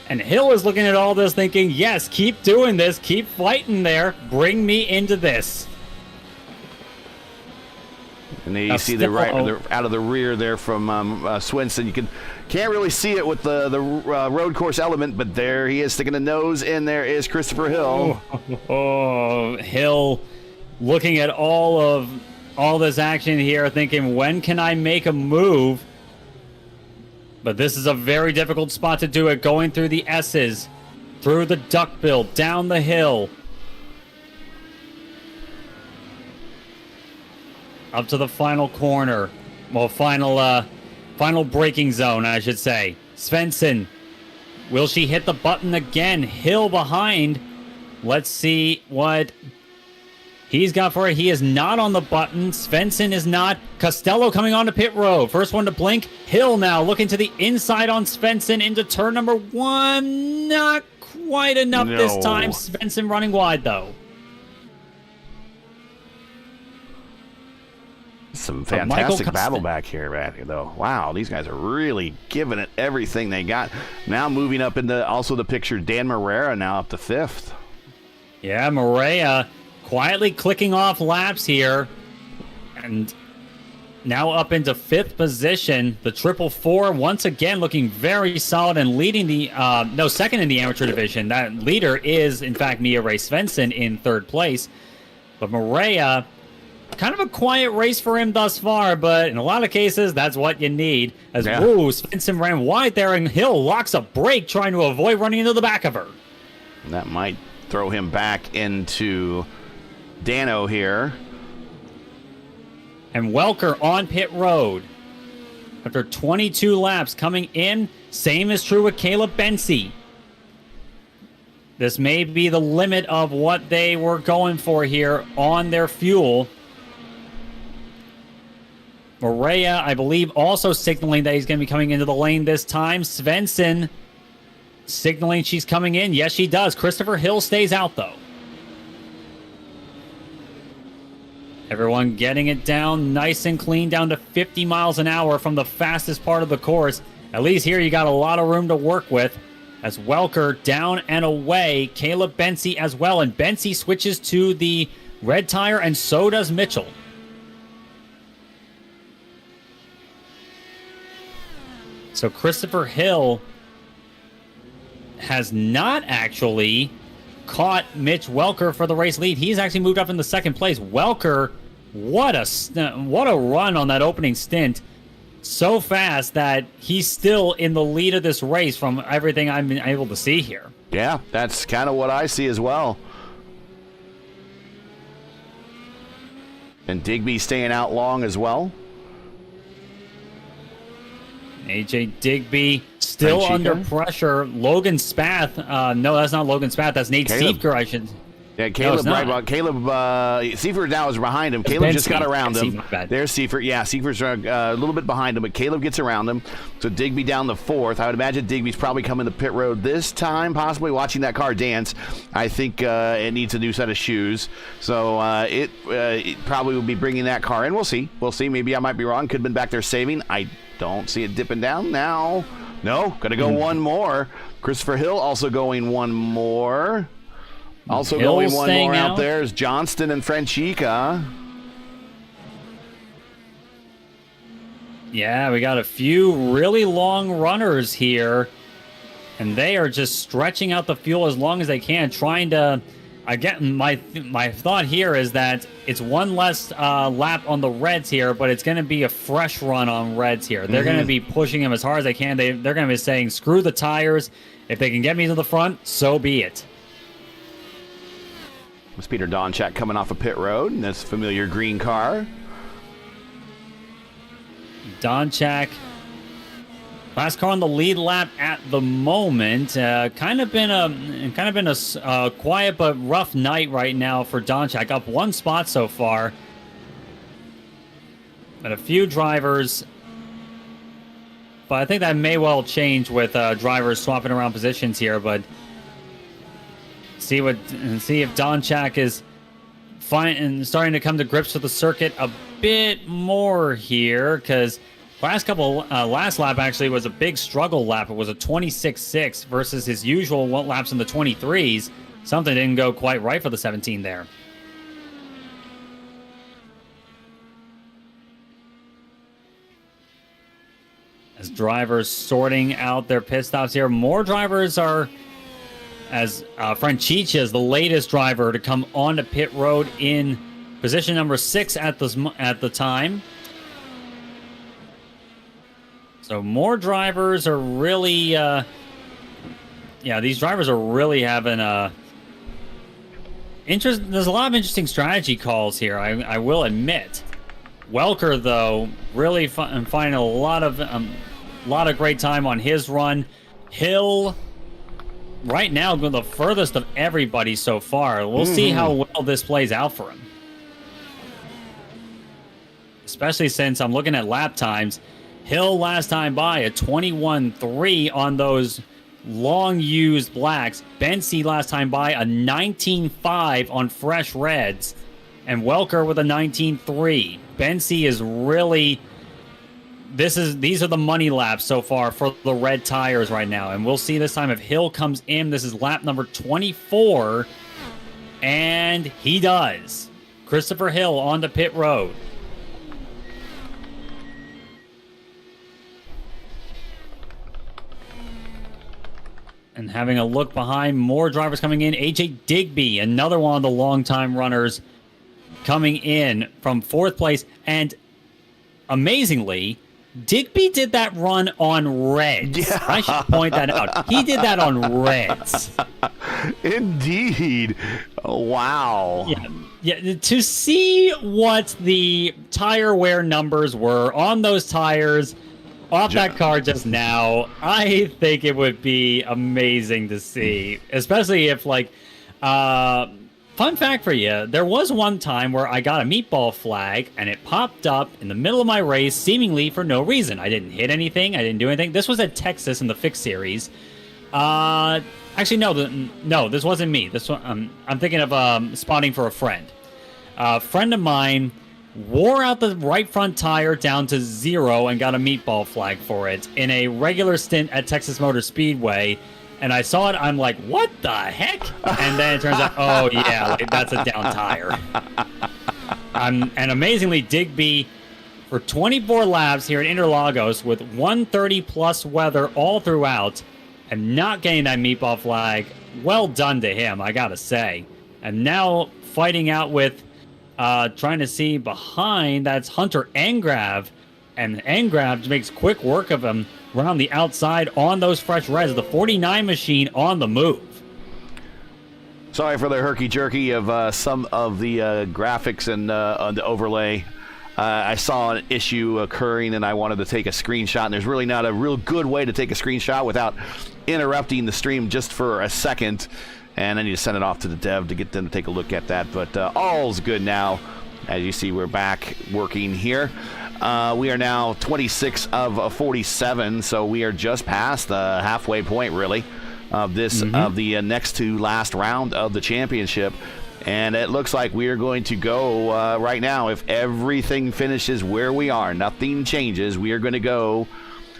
And Hill is looking at all this thinking, yes, keep doing this, keep fighting there, bring me into this. And then you see the out of the rear there from Swenson. You can't really see it with the road course element, but there he is sticking a nose in. There is Christopher Hill. Oh, Hill looking at all this action here, thinking, when can I make a move? But this is a very difficult spot to do it, going through the S's, through the duckbill, down the hill. Up to the final corner. Well, final braking zone, I should say. Svensson. Will she hit the button again? Hill behind. Let's see what he's got for it. He is not on the button. Svensson is not. Costello coming onto pit road. First one to blink. Hill now looking to the inside on Svensson into turn number 1. Not quite enough this time. Svensson running wide, though. Some fantastic battle back here, though. Wow, these guys are really giving it everything they got. Now moving up into also the picture, Dan Morera now up to 5th. Yeah, Morera quietly clicking off laps here. And now up into 5th position. The 444 once again looking very solid and leading the, second in the amateur division. That leader is, in fact, Mia Ray Svensson in 3rd place. But Morera, kind of a quiet race for him thus far, but in a lot of cases, that's what you need. As Svensson ran wide there, and Hill locks a brake trying to avoid running into the back of her. That might throw him back into Dano here. And Welker on pit road. After 22 laps coming in, same is true with Caleb Bensi. This may be the limit of what they were going for here on their fuel. Morera, I believe, also signaling that he's going to be coming into the lane this time. Svensson signaling she's coming in. Yes, she does. Christopher Hill stays out, though. Everyone getting it down nice and clean, down to 50 miles an hour from the fastest part of the course. At least here you got a lot of room to work with. As Welker down and away. Caleb Bensi as well. And Bensi switches to the red tire, and so does Mitchell. So Christopher Hill has not actually caught Mitch Welker for the race lead. He's actually moved up in the 2nd place. Welker, what a run on that opening stint. So fast that he's still in the lead of this race from everything I've been able to see here. Yeah, that's kind of what I see as well. And Digby staying out long as well. AJ Digby still under pressure. Logan Spath. No, that's not Logan Spath. That's Nate Stiefker, I should. Yeah, Caleb. Seifert now is behind him. Caleb just got around him. There's Seifert. Yeah, Seifert's a little bit behind him, but Caleb gets around him. So Digby down the 4th. I would imagine Digby's probably coming to pit road this time, possibly watching that car dance. I think it needs a new set of shoes. So it probably will be bringing that car in. We'll see. Maybe I might be wrong. Could have been back there saving. I don't see it dipping down now. No, going to go one more. Christopher Hill also going one more. Also Hill going one staying more out out. there is Johnston and Franchica. Yeah, we got a few really long runners here, and they are just stretching out the fuel as long as they can, trying to. Again, my thought here is that it's one less lap on the Reds here, but it's going to be a fresh run on Reds here. They're going to be pushing them as hard as they can. They're going to be saying, screw the tires. If they can get me to the front, so be it. It's Peter Donchak coming off of pit road in this familiar green car. Donchak, last car on the lead lap at the moment. Kind of been a quiet but rough night right now for Donchak. Up one spot so far, but a few drivers. But I think that may well change with drivers swapping around positions here. But see if Donchak is fine and starting to come to grips with the circuit a bit more here, because last lap actually was a big struggle lap. It was a 26.6 versus his usual laps in the 23s. Something didn't go quite right for the 17 there. As drivers sorting out their pit stops here, more drivers are, as Franchica is the latest driver to come onto pit road in position number 6 at the time. So more drivers are really, these drivers are really having there's a lot of interesting strategy calls here, I will admit. Welker, though, really finding a lot of great time on his run. Hill, right now, going the furthest of everybody so far. We'll see how well this plays out for him. Especially since I'm looking at lap times. Hill last time by a 21.3 on those long-used blacks. Bensi last time by a 19.5 on fresh reds. And Welker with a 19.3. Bensi is really... These are the money laps so far for the red tires right now. And we'll see this time if Hill comes in. This is lap number 24. And he does. Christopher Hill onto pit road. And having a look behind, more drivers coming in. AJ Digby, another one of the longtime runners, coming in from 4th place. And amazingly, Digby did that run on reds. Yeah. I should point that out. He did that on reds. Indeed. Oh, wow. Yeah. To see what the tire wear numbers were on those tires off that car just now, I think it would be amazing to see. Especially if, fun fact for you, there was one time where I got a meatball flag and it popped up in the middle of my race seemingly for no reason. I didn't hit anything. I didn't do anything. This was at Texas in the Fixed Series. Actually, no, this wasn't me. This one, I'm thinking of spotting for a friend. A friend of mine wore out the right front tire down to 0 and got a meatball flag for it in a regular stint at Texas Motor Speedway. And I saw it, I'm like, what the heck? And then it turns out, oh yeah, that's a down tire. And amazingly, Digby, for 24 laps here at Interlagos with 130 plus weather all throughout, and not getting that meatball flag, well done to him, I gotta say. And now fighting out with, trying to see behind, that's Hunter Engrav. And Engrav makes quick work of him around the outside on those fresh reds. The 49 machine on the move. Sorry for the herky-jerky of some of the graphics and on the overlay. I saw an issue occurring and I wanted to take a screenshot, and there's really not a real good way to take a screenshot without interrupting the stream just for a second. And I need to send it off to the dev to get them to take a look at that. But all's good now. As you see, we're back working here. We are now 26 of 47, so we are just past the halfway point, really, of this of the next to last round of the championship. And it looks like we are going to go right now. If everything finishes where we are, nothing changes, we are going to go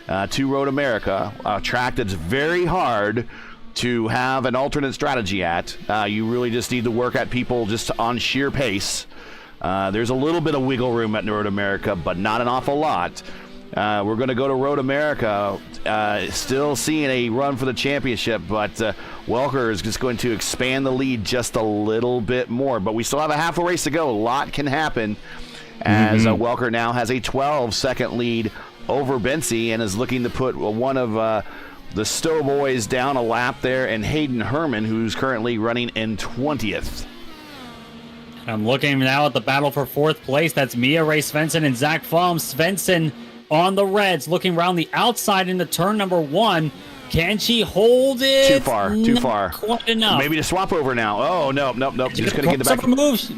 to Road America, a track that's very hard to have an alternate strategy at. You really just need to work at people just on sheer pace. There's a little bit of wiggle room at Road America, but not an awful lot. We're going to go to Road America, still seeing a run for the championship, but Welker is just going to expand the lead just a little bit more. But we still have a half a race to go. A lot can happen as Welker now has a 12-second lead over Bensi and is looking to put one of the Stowe boys down a lap there, and Hayden Herman, who's currently running in 20th. I'm looking now at the battle for 4th place. That's Mia Ray Svensson and Zach Fromm. Svensson on the reds, looking around the outside into turn number 1. Can she hold it? Too far. Not quite enough. Maybe to swap over now. Oh, nope. Just couldn't get the back. Moves.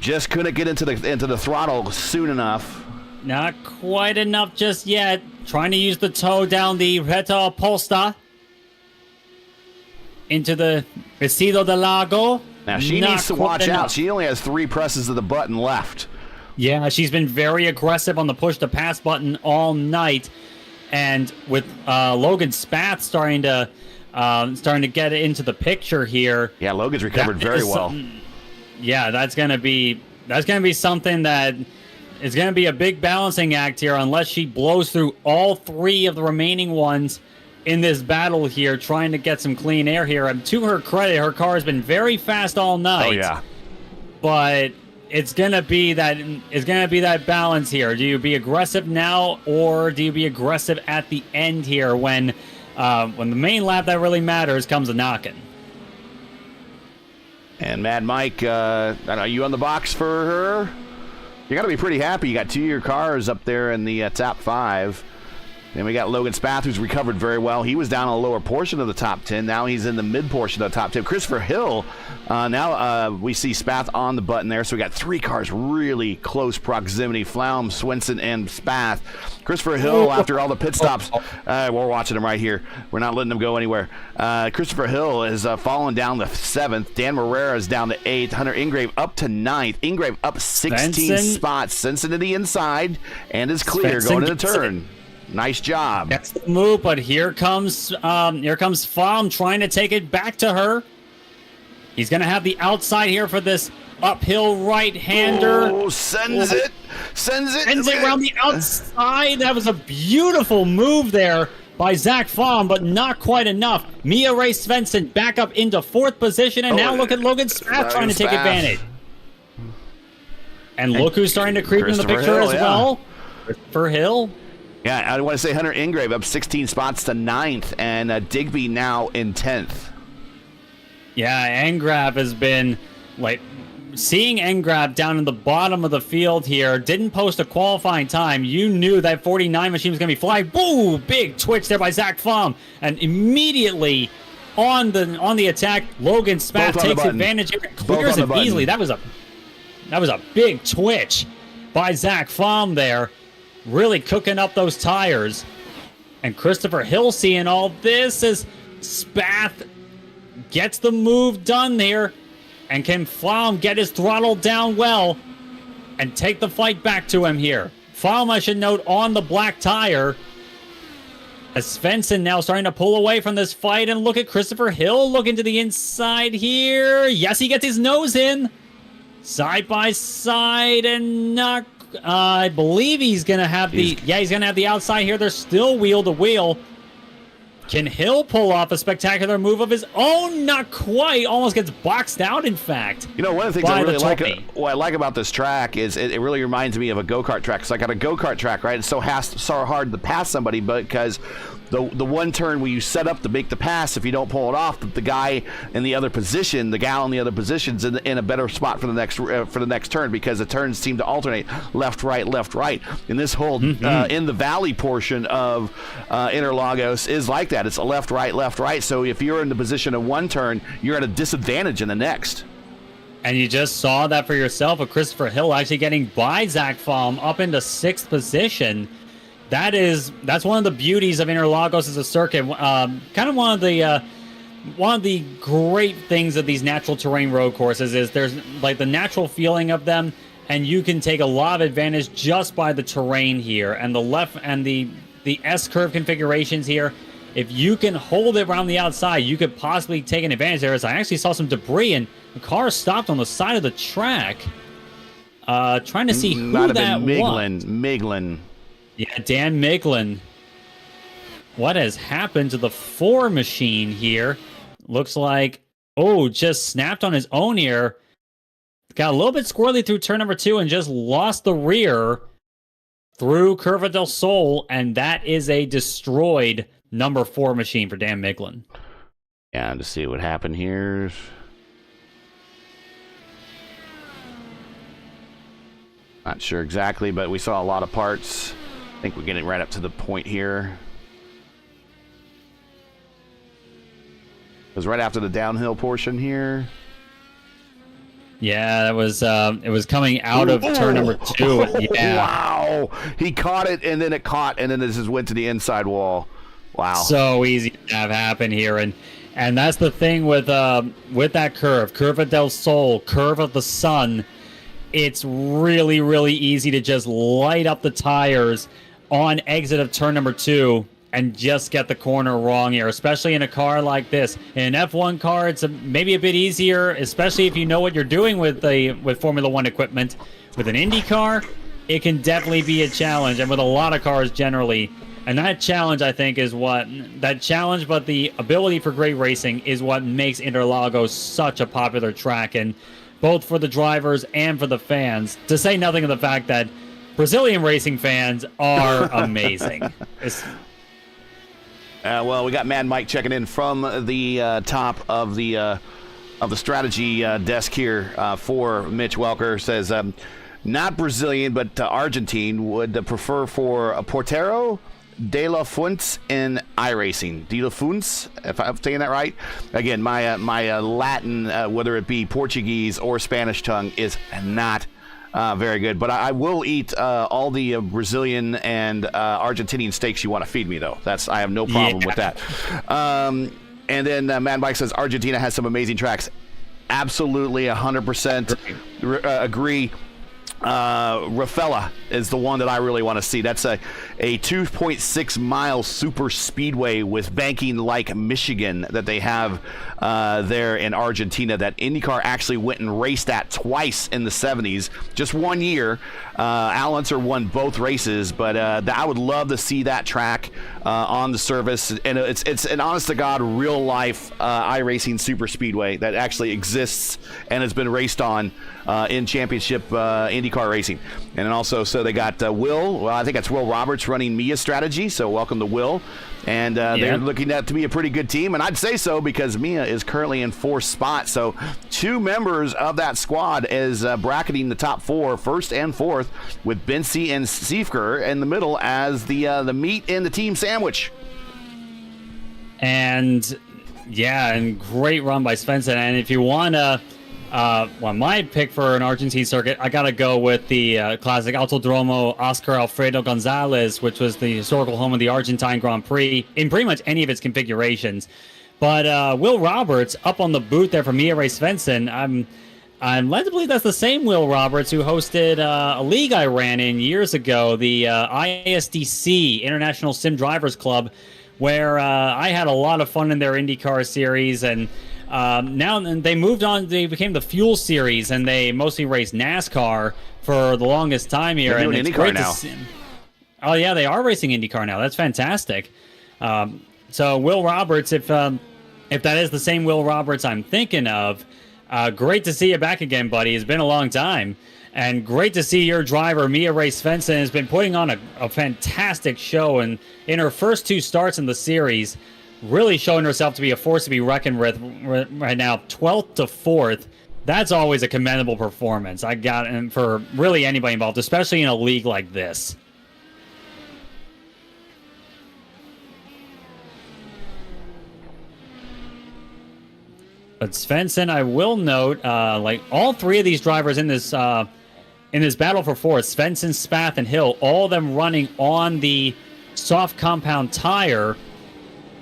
Just couldn't get into the throttle soon enough. Not quite enough just yet. Trying to use the toe down the Reta Posta into the Vestido del Lago. Now she needs to watch out. She only has 3 presses of the button left. Yeah, she's been very aggressive on the push to pass button all night, and with Logan Spath starting to get into the picture here. Yeah, Logan's recovered very well. Yeah, that's gonna be something that is gonna be a big balancing act here, unless she blows through all 3 of the remaining ones in this battle here, trying to get some clean air here. And to her credit, her car has been very fast all night. Oh yeah, but it's gonna be that balance here. Do you be aggressive now, or do you be aggressive at the end here when the main lap that really matters comes a knocking? And Mad Mike, are you on the box for her? You got to be pretty happy. You got 2 of your cars up there in the top 5. Then we got Logan Spath, who's recovered very well. He was down on a lower portion of the top 10. Now he's in the mid portion of the top 10. Christopher Hill, now we see Spath on the button there. So we got 3 cars really close proximity. Flaum, Swenson, and Spath. Christopher Hill, after all the pit stops, we're watching him right here. We're not letting him go anywhere. Christopher Hill has fallen down to 7th. Dan Morera is down to 8th. Hunter Ingrave up to 9th. Ingrave up 16 spots. Svensson to the inside and is clear going into the turn. Nice job. That's the move, but here comes Fromm trying to take it back to her. He's going to have the outside here for this uphill right-hander. Oh, sends it around the outside. That was a beautiful move there by Zach Fromm, but not quite enough. Mia Ray Svensson back up into 4th position, and now look at Logan Spath trying to take advantage. And look who's starting to creep in the picture as well. Christopher Hill. Yeah, I want to say Hunter Ingrave up 16 spots to 9th, and Digby now in 10th. Yeah, Engrab has been, seeing Engrab down in the bottom of the field here, didn't post a qualifying time. You knew that 49 machine was going to be flying. Boo! Big twitch there by Zach Fromm. And immediately on the attack, Logan Spath takes advantage and clears it easily. That was a big twitch by Zach Fromm there. Really cooking up those tires. And Christopher Hill seeing all this as Spath gets the move done there. And can Fromm get his throttle down well and take the fight back to him here? Fromm, I should note, on the black tire. As Svensson now starting to pull away from this fight. And look at Christopher Hill looking to the inside here. Yes, he gets his nose in. Side by side and not... I believe he's going to have he's going to have the outside here. They're still wheel to wheel. Can Hill pull off a spectacular move of his own? Not quite. Almost gets boxed out, in fact. You know, one of the things I really what I like about this track is it really reminds me of a go-kart track. It's like on a go-kart track, right? It's so hard to pass somebody, because the one turn where you set up to make the pass, if you don't pull it off, the guy in the other position, the gal in the other position's in a better spot for the next turn, because the turns seem to alternate left, right, left, right. And this whole in the valley portion of Interlagos is like that. It's a left, right. So if you're in the position of one turn, you're at a disadvantage in the next. And you just saw that for yourself with Christopher Hill actually getting by Zach Fromm up into 6th position. That's one of the beauties of Interlagos as a circuit. Kind of one of the great things of these natural terrain road courses is there's the natural feeling of them, and you can take a lot of advantage just by the terrain here and the left and the S curve configurations here. if you can hold it around the outside, you could possibly take an advantage there. As I actually saw some debris, and the car stopped on the side of the track. Trying to see who that was. Miglin. Yeah, Dan Miglin. What has happened to the 4 machine here? Looks like, just snapped on his own here. Got a little bit squirrely through turn number 2 and just lost the rear through Curva del Sol, and that is a destroyed number 4 machine for Dan Miglin. Yeah, to see what happened here. Not sure exactly, but we saw a lot of parts. I think we're getting right up to the point here. It was right after the downhill portion here. Yeah, that was it was coming out of turn number 2. Yeah. Wow. He caught it, and then it caught, and then it just went to the inside wall. Wow. So easy to have happen here. And that's the thing with that curve. Curva del Sol, curve of the sun. It's really, really easy to just light up the tires on exit of turn number 2 and just get the corner wrong here, especially in a car like this. In an F1 car, it's maybe a bit easier, especially if you know what you're doing with Formula 1 equipment. With an Indy car, it can definitely be a challenge, and with a lot of cars generally. And that challenge, I think, but the ability for great racing is what makes Interlagos such a popular track, and both for the drivers and for the fans, to say nothing of the fact that Brazilian racing fans are amazing. Well, we got Mad Mike checking in from the top of the strategy desk here for Mitch Welker. Says, not Brazilian, but Argentine. Would prefer for a Portero, De La Fuente in iRacing. De La Fuente, if I'm saying that right. Again, my Latin, whether it be Portuguese or Spanish tongue, is not very good. But I will eat all the Brazilian and Argentinian steaks you want to feed me, though. I have no problem with that. And then Mad Mike says Argentina has some amazing tracks. Absolutely, 100% agree. Rafella is the one that I really want to see. That's a 2.6 mile super speedway with banking like Michigan that they have there in Argentina that IndyCar actually went and raced at twice in the 70s. Just 1 year. Al Unser won both races, but I would love to see that track on the service. And it's an honest to God real life iRacing super speedway that actually exists and has been raced on in championship IndyCar racing. And then also, so they got I think that's Will Roberts running Mia Strategy, so welcome to Will. And they're looking at to be a pretty good team, and I'd say so because Mia is currently in 4th spot. So 2 members of that squad is bracketing the top 4, 1st and 4th, with Bensi and Siefker in the middle as the meat in the team sandwich. And great run by Svensson. And if you want to, my pick for an Argentine circuit, I got to go with the classic Autodromo Oscar Alfredo Gonzalez, which was the historical home of the Argentine Grand Prix in pretty much any of its configurations. But Will Roberts up on the booth there for Mia Ray Svensson. I'm led to believe that's the same Will Roberts who hosted a league I ran in years ago, the ISDC, International Sim Drivers Club, where I had a lot of fun in their IndyCar series. And now they moved on. They became the Fuel Series, and they mostly raced NASCAR for the longest time here. They're doing and it's IndyCar great now. To see. Oh yeah, they are racing IndyCar now. That's fantastic. So Will Roberts, if that is the same Will Roberts I'm thinking of, great to see you back again, buddy. It's been a long time. And great to see your driver, Mia Ray Svensson, has been putting on a fantastic show. And in her first 2 starts in the series, really showing herself to be a force to be reckoned with right now. 12th to 4th. That's always a commendable performance. And for really anybody involved, especially in a league like this. But Svensson, I will note, like all 3 of these drivers in this battle for 4th, Svensson, Spath, and Hill, all of them running on the soft compound tire.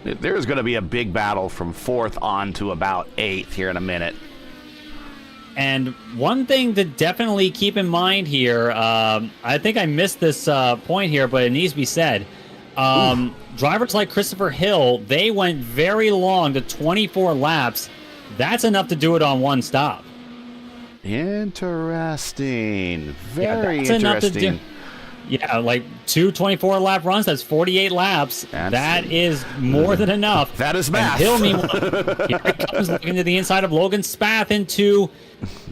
There's going to be a big battle from 4th on to about 8th here in a minute. And one thing to definitely keep in mind here, I think I missed this point here, but it needs to be said. Drivers like Christopher Hill, they went very long to 24 laps. That's enough to do it on one stop. Interesting. Very interesting. Yeah, like 2 24-lap runs, that's 48 laps. That is more than enough. That is math. And Hill, meanwhile, here he comes looking to the inside of Logan Spath into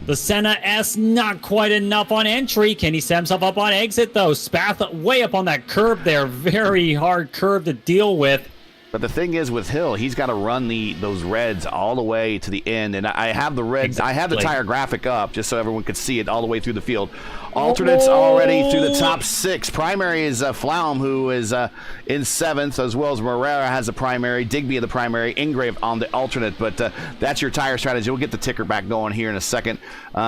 the Senna S. Not quite enough on entry. Can he set himself up on exit, though? Spath way up on that curb there. Very hard curve to deal with. But the thing is, with Hill, he's got to run those reds all the way to the end. And I have the reds. Exactly. I have the tire graphic up just so everyone could see it all the way through the field. Alternates already through the top 6. Primary is Flaum, who is in 7th, as well as Morera has a primary, Digby in the primary, Ingrave on the alternate. But that's your tire strategy. We'll get the ticker back going here in a second.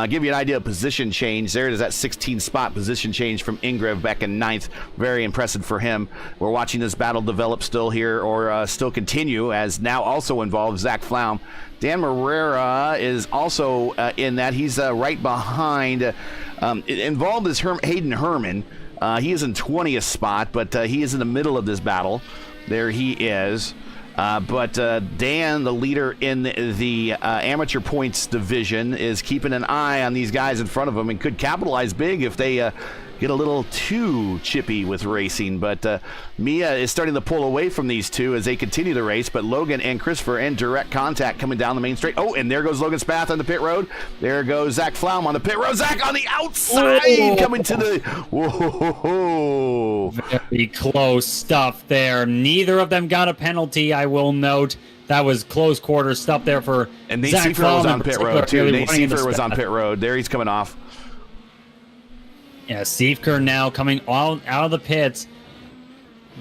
Give you an idea of position change. There it is, that 16-spot position change from Ingrave back in 9th. Very impressive for him. We're watching this battle develop still here, or still continue, as now also involves Zach Flaum. Dan Morera is also in that. He's right behind. Involved is Hayden Herman. He is in 20th spot, but he is in the middle of this battle. There he is. But Dan, the leader in the amateur points division, is keeping an eye on these guys in front of him and could capitalize big if they get a little too chippy with racing. But Mia is starting to pull away from these two as they continue the race. But Logan and Christopher in direct contact coming down the main straight. Oh, and there goes Logan Spath on the pit road. There goes Zach Flaum on the pit road. Zach on the outside coming to the... Whoa. Very close stuff there. Neither of them got a penalty, I will note. That was close quarter stuff there for and Nate Zach Seifert was on pit road, too. Really Nate Seifert was on pit road. There he's coming off. Yeah, Seifert now coming out of the pits.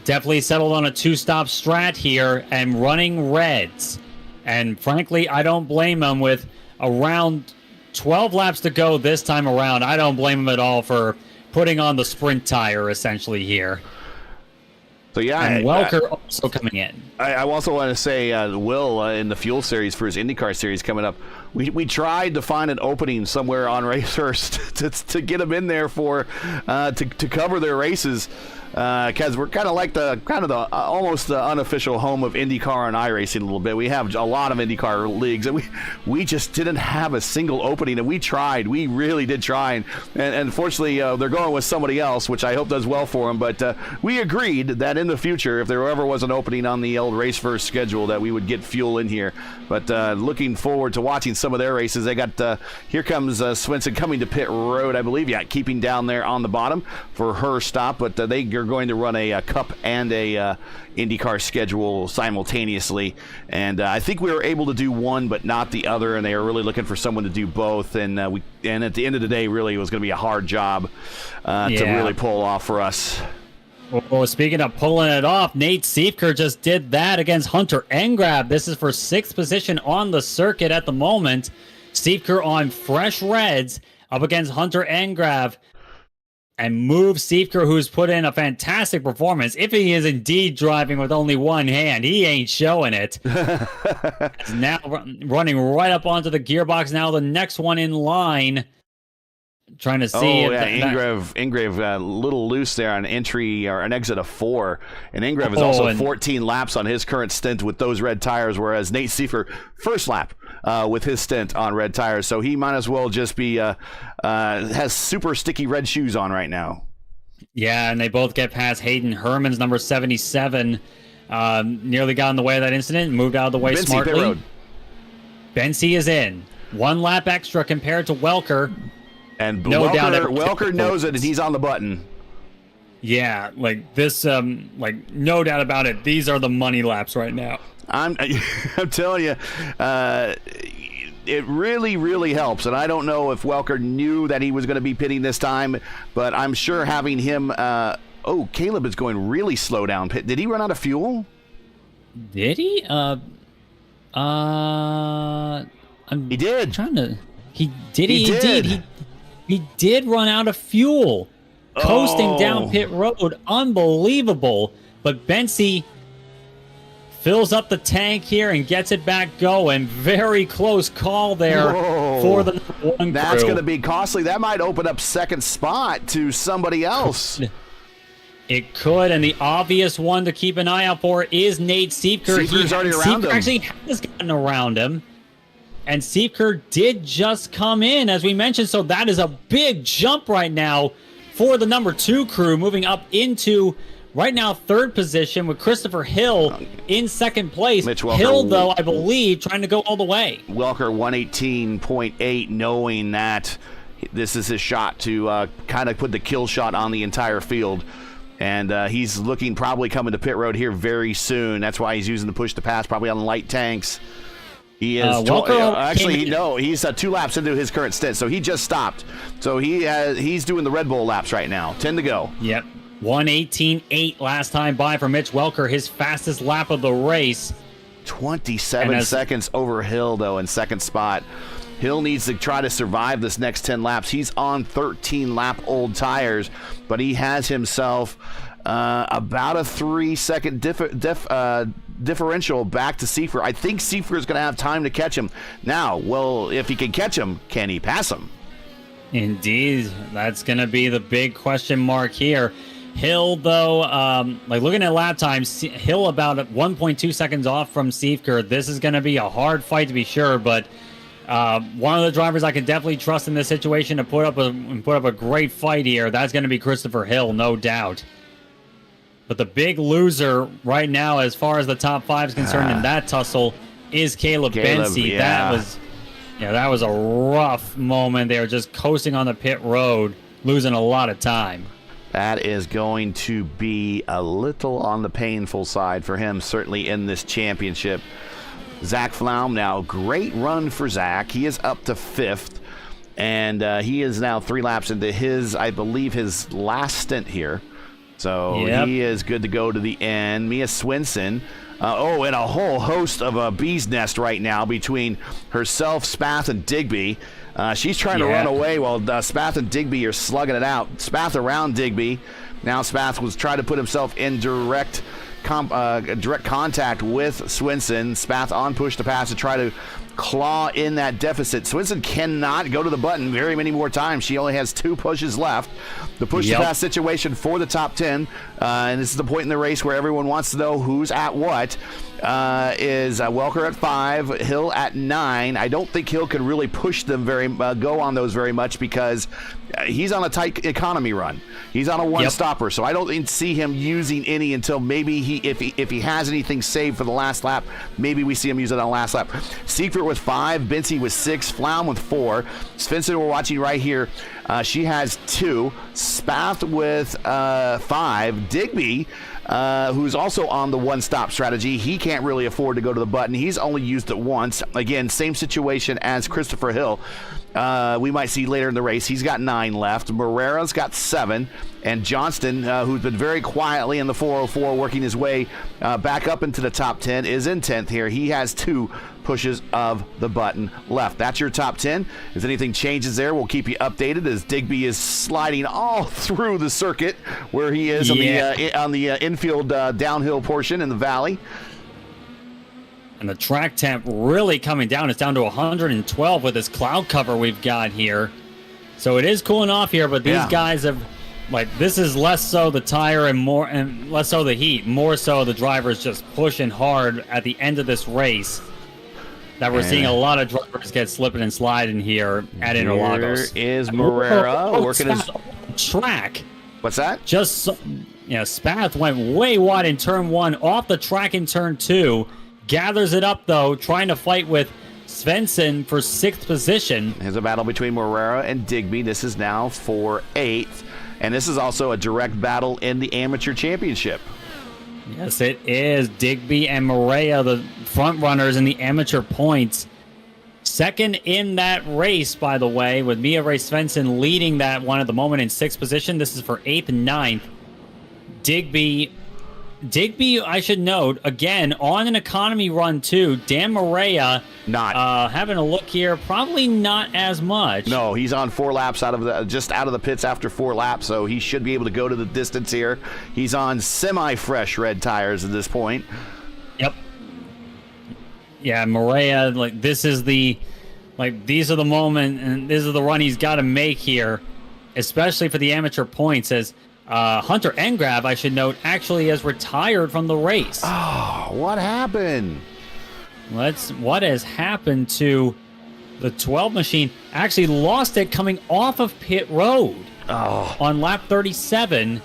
Definitely settled on a 2-stop strat here and running reds. And frankly, I don't blame him with around 12 laps to go this time around. I don't blame him at all for putting on the sprint tire essentially here. So yeah, and Welker also coming in. I also want to say Will in the Fuel Series for his IndyCar series coming up. We tried to find an opening somewhere on RaceVerse to get them in there for to cover their races. Because we're kind of like the almost the unofficial home of IndyCar and iRacing a little bit. We have a lot of IndyCar leagues, and we just didn't have a single opening. And we tried, we really did try, and unfortunately they're going with somebody else, which I hope does well for them. But we agreed that in the future, if there ever was an opening on the old RaceVerse schedule, that we would get Fuel in here. But looking forward to watching some of their races. They got here comes Swenson coming to pit road, I believe. Yeah, keeping down there on the bottom for her stop, but they are going to run a Cup and a IndyCar schedule simultaneously, and I think we were able to do one but not the other, and they are really looking for someone to do both, and at the end of the day, really, it was going to be a hard job to really pull off for us. Well, speaking of pulling it off, Nate Seifert just did that against Hunter Engrab. This is for 6th position on the circuit at the moment. Seifert on fresh reds up against Hunter Engrab. And move Seifert, who's put in a fantastic performance. If he is indeed driving with only one hand, he ain't showing it. He's now running right up onto the gearbox. Now the next one in line. Trying to see. Oh, yeah, Ingrave a little loose there on entry or an exit of 4. And Ingrave is also 14 laps on his current stint with those red tires, whereas Nate Seifert, first lap with his stint on red tires. So he might as well just be, has super sticky red shoes on right now. Yeah, and they both get past Hayden Herman's number 77. Nearly got in the way of that incident, moved out of the way smartly. Bensi is in. 1 lap extra compared to Welker. And Welker knows it, and he's on the button. Yeah, like this, like no doubt about it. These are the money laps right now. I'm telling you, it really, really helps. And I don't know if Welker knew that he was going to be pitting this time, but I'm sure having him. Caleb is going really slow down. Did he run out of fuel? Did he? He did. He did. Indeed. He did run out of fuel. Coasting down pit road. Unbelievable. But Bensi fills up the tank here and gets it back going. Very close call there for the number 1 crew. That's going to be costly. That might open up second spot to somebody else. It could, and the obvious one to keep an eye out for is Nate Siepker. Siepker's already around him. Actually has gotten around him. And Siepker did just come in, as we mentioned, so that is a big jump right now for the number 2 crew, moving up into, right now, 3rd position with Christopher Hill in 2nd place. Mitch Welker, Hill, though, I believe, trying to go all the way. Welker 118.8, knowing that this is his shot to kind of put the kill shot on the entire field. And he's looking probably coming to pit road here very soon. That's why he's using the push to pass, probably on light tanks. He is he's 2 laps into his current stint, so he just stopped. So he's doing the Red Bull laps right now. 10 to go. Yep. 1:18.8 last time by for Mitch Welker, his fastest lap of the race. 27 seconds over Hill, though, in 2nd spot. Hill needs to try to survive this next 10 laps. He's on 13-lap-old tires, but he has himself about a 3-second differential back to Siepker. I think Siepker is going to have time to catch him. Now, well, if he can catch him, can he pass him? Indeed. That's going to be the big question mark here. Hill, though, looking at lap times, Hill about 1.2 seconds off from Siepker. This is going to be a hard fight to be sure, but one of the drivers I can definitely trust in this situation to put up a great fight here. That's going to be Christopher Hill, no doubt. But the big loser right now, as far as the top 5 is concerned in that tussle, is Caleb Benzie. Yeah. That was a rough moment. They were just coasting on the pit road, losing a lot of time. That is going to be a little on the painful side for him, certainly in this championship. Zach Flaum now, great run for Zach. He is up to 5th, and he is now 3 laps into I believe his last stint here. So he is good to go to the end. Mia Swinson, and a whole host of a bee's nest right now between herself, Spath, and Digby. She's trying to run away while Spath and Digby are slugging it out. Spath around Digby. Now Spath was trying to put himself in direct contact with Swinson. Spath on push to pass to try to claw in that deficit. Swinson cannot go to the button very many more times. She only has 2 pushes left. The push to pass situation for the top 10, and this is the point in the race where everyone wants to know who's at what, is Welker at 5, Hill at 9. I don't think Hill can really push them go on those very much because he's on a tight economy run. He's on a one-stopper, so I don't see him using any until maybe if he has anything saved for the last lap, maybe we see him use it on the last lap. Siepker with 5, Benzie with 6, Flaum with 4. Svensson, we're watching right here, she has 2. Spath with 5. Digby, who's also on the one-stop strategy, he can't really afford to go to the button. He's only used it once. Again, same situation as Christopher Hill. We might see later in the race. He's got 9 left. Moreira's got 7. And Johnston, who's been very quietly in the 404, working his way back up into the top 10, is in 10th here. He has 2 pushes of the button left. That's your top 10. If anything changes there, we'll keep you updated as Digby is sliding all through the circuit where he is on the infield downhill portion in the valley. And the track temp really coming down. It's down to 112 with this cloud cover we've got here. So it is cooling off here, but these guys have, this is less so the tire and less so the heat, more so the drivers just pushing hard at the end of this race. That we're seeing a lot of drivers get slipping and sliding here at Interlagos. Here is Moreira working his track. What's that? Spath went way wide in turn 1, off the track in turn 2. Gathers it up, though, trying to fight with Svensson for 6th position. There's a battle between Moreira and Digby. This is now for 8th. And this is also a direct battle in the Amateur Championship. Yes, it is. Digby and Moreira, the front runners in the amateur points. Second in that race, by the way, with Mia Ray Svensson leading that one at the moment in 6th position. This is for 8th and 9th. Digby, I should note, again, on an economy run, too. Dan Moreira, not having a look here, probably not as much. No, he's on 4 laps out of the pits after 4 laps, so he should be able to go to the distance here. He's on semi-fresh red tires at this point. Yep. Yeah, Moreira, these are the moment, and this is the run he's got to make here, especially for the amateur points, as Hunter Engrav, I should note, actually has retired from the race. Oh, what happened? What has happened to the 12 machine? Actually lost it coming off of pit road on lap 37.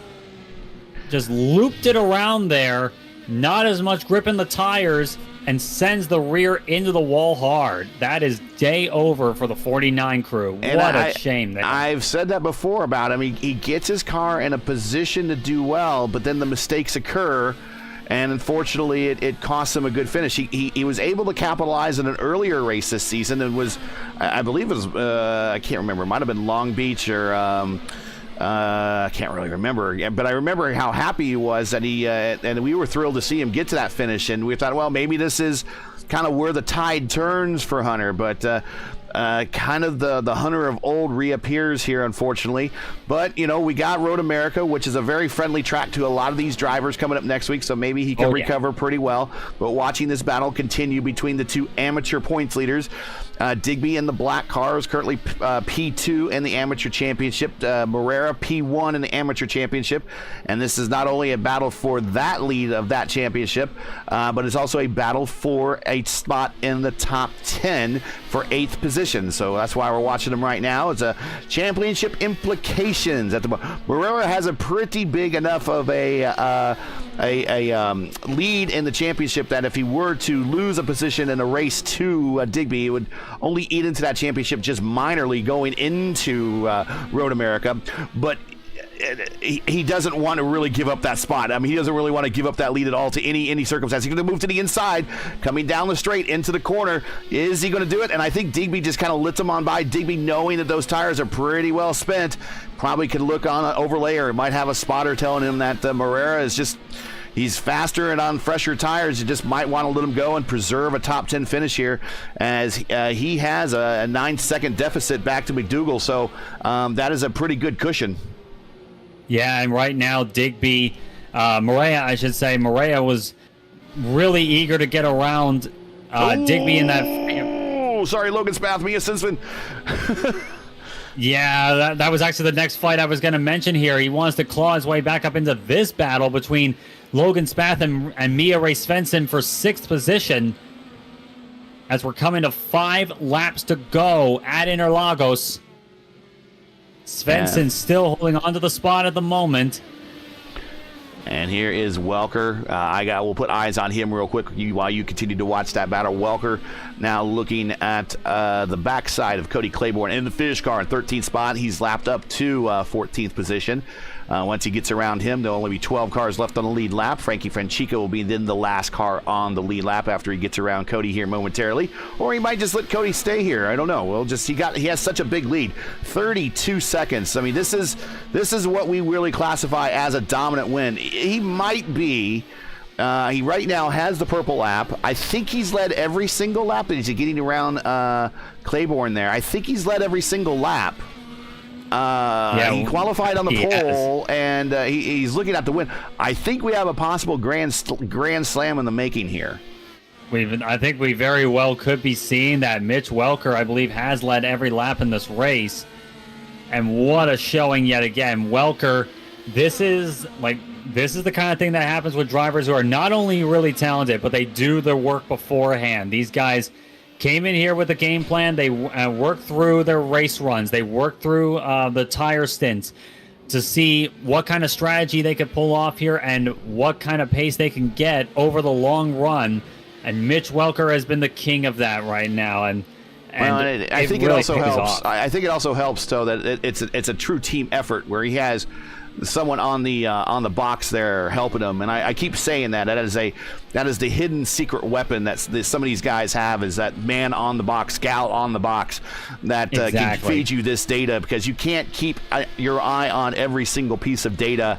Just looped it around there. Not as much grip in the tires, and sends the rear into the wall hard. That is day over for the 49 crew. And what a shame there. I've said that before about him. He gets his car in a position to do well, but then the mistakes occur, and unfortunately it costs him a good finish. He was able to capitalize in an earlier race this season, and was, I believe it was, I can't remember, it might have been Long Beach or... I can't really remember, but I remember how happy he was that and we were thrilled to see him get to that finish, and we thought, well, maybe this is kind of where the tide turns for Hunter, but kind of the Hunter of old reappears here, unfortunately. But, we got Road America, which is a very friendly track to a lot of these drivers coming up next week, so maybe he can recover pretty well. But watching this battle continue between the two amateur points leaders, Digby in the black car is currently P2 in the amateur championship. Morera P1 in the amateur championship. And this is not only a battle for that lead of that championship, but it's also a battle for a spot in the top 10 for 8th position. So that's why we're watching them right now. It's a championship implications. Morera has a pretty big enough of a lead in the championship that if he were to lose a position in a race to Digby, it would only eat into that championship just minorly going into Road America. But he doesn't want to really give up that spot. I mean, he doesn't really want to give up that lead at all to any circumstance. He's going to move to the inside, coming down the straight into the corner. Is he going to do it? And I think Digby just kind of lets him on by. Digby, knowing that those tires are pretty well spent, probably could look on an overlay, or might have a spotter telling him that Morera is just... He's faster and on fresher tires. You just might want to let him go and preserve a top 10 finish here, as he has a 9-second deficit back to McDougall. So that is a pretty good cushion. Yeah, and right now Digby, Morea was really eager to get around Digby in that. Oh, sorry, Logan Spath, Mia Simpson. Yeah, that was actually the next fight I was going to mention here. He wants to claw his way back up into this battle between Logan Spath and Mia Ray Svensson for 6th position, as we're coming to 5 laps to go at Interlagos. Svensson still holding on to the spot at the moment. And here is Welker. We'll put eyes on him real quick while you continue to watch that battle. Welker now looking at the backside of Cody Claiborne in the finish car in 13th spot. He's lapped up to 14th position. Once he gets around him, there'll only be 12 cars left on the lead lap. Frankie Franchico will be then the last car on the lead lap after he gets around Cody here momentarily. Or he might just let Cody stay here. I don't know. Well, he has such a big lead. 32 seconds. I mean, this is what we really classify as a dominant win. He might be... he right now has the purple lap. I think he's led every single lap that he's getting around Claiborne there. I think he's led every single lap. He qualified on the pole, and he's looking at the win. I think we have a possible grand slam in the making here. I think we very well could be seeing that. Mitch Welker, I believe, has led every lap in this race. And what a showing yet again. Welker, this is the kind of thing that happens with drivers who are not only really talented, but they do their work beforehand. These guys came in here with a game plan. They worked through their race runs. They worked through the tire stints to see what kind of strategy they could pull off here and what kind of pace they can get over the long run. And Mitch Welker has been the king of that right now. And I think it also helps. I think it also helps, though, that it's a true team effort where he has someone on the box there helping him, and I keep saying that is the hidden secret weapon that some of these guys have, is that man on the box, gal on the box that can feed you this data, because you can't keep your eye on every single piece of data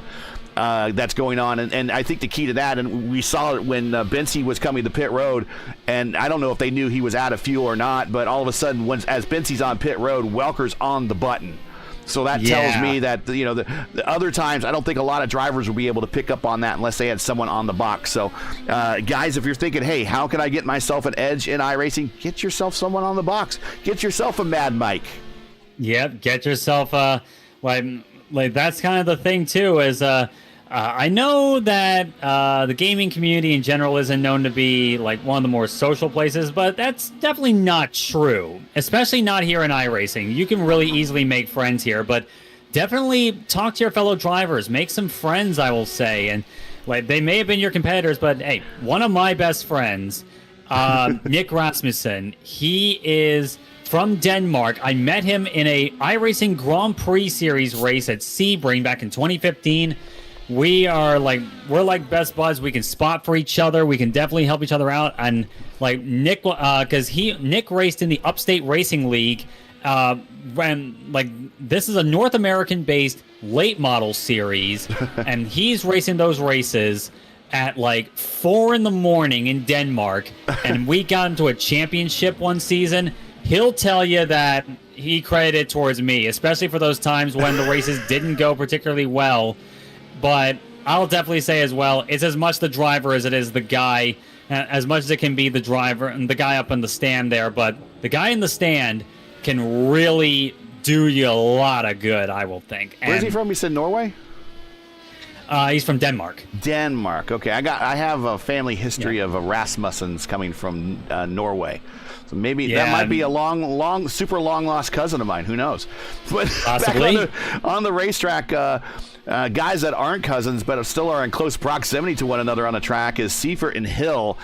that's going on, and I think the key to that, and we saw it when Bensi was coming to pit road, and I don't know if they knew he was out of fuel or not, but all of a sudden, as Bensi's on pit road, Welker's on the button. So that tells me that the other times, I don't think a lot of drivers will be able to pick up on that unless they had someone on the box. So, guys, if you're thinking, hey, how can I get myself an edge in iRacing? Get yourself someone on the box. Get yourself a Mad Mike. Yep, get yourself like that's kind of the thing too. Is I know that the gaming community in general isn't known to be like one of the more social places, but that's definitely not true. Especially not here in iRacing. You can really easily make friends here, but definitely talk to your fellow drivers, make some friends, I will say. And like they may have been your competitors, but hey, one of my best friends, Nick Rasmussen, he is from Denmark. I met him in a iRacing Grand Prix Series race at Sebring back in 2015. We're like best buds. We can spot for each other. We can definitely help each other out. And like Nick, because Nick raced in the Upstate Racing League. When like this is a North American based late model series, and he's racing those races at like 4 a.m. in Denmark, and we got into a championship one season. He'll tell you that he credited towards me, especially for those times when the races didn't go particularly well. But I'll definitely say as well, it's as much the driver as it is the guy, as much as it can be the driver and the guy up in the stand there. But the guy in the stand can really do you a lot of good, I will think. Where's he from? You said Norway? He's from Denmark. Denmark. Okay, I have a family history of Rasmussens coming from Norway. So maybe that might be a super long lost cousin of mine. Who knows? But possibly back on the racetrack, guys that aren't cousins but still are in close proximity to one another on the track is Seifert and Hill.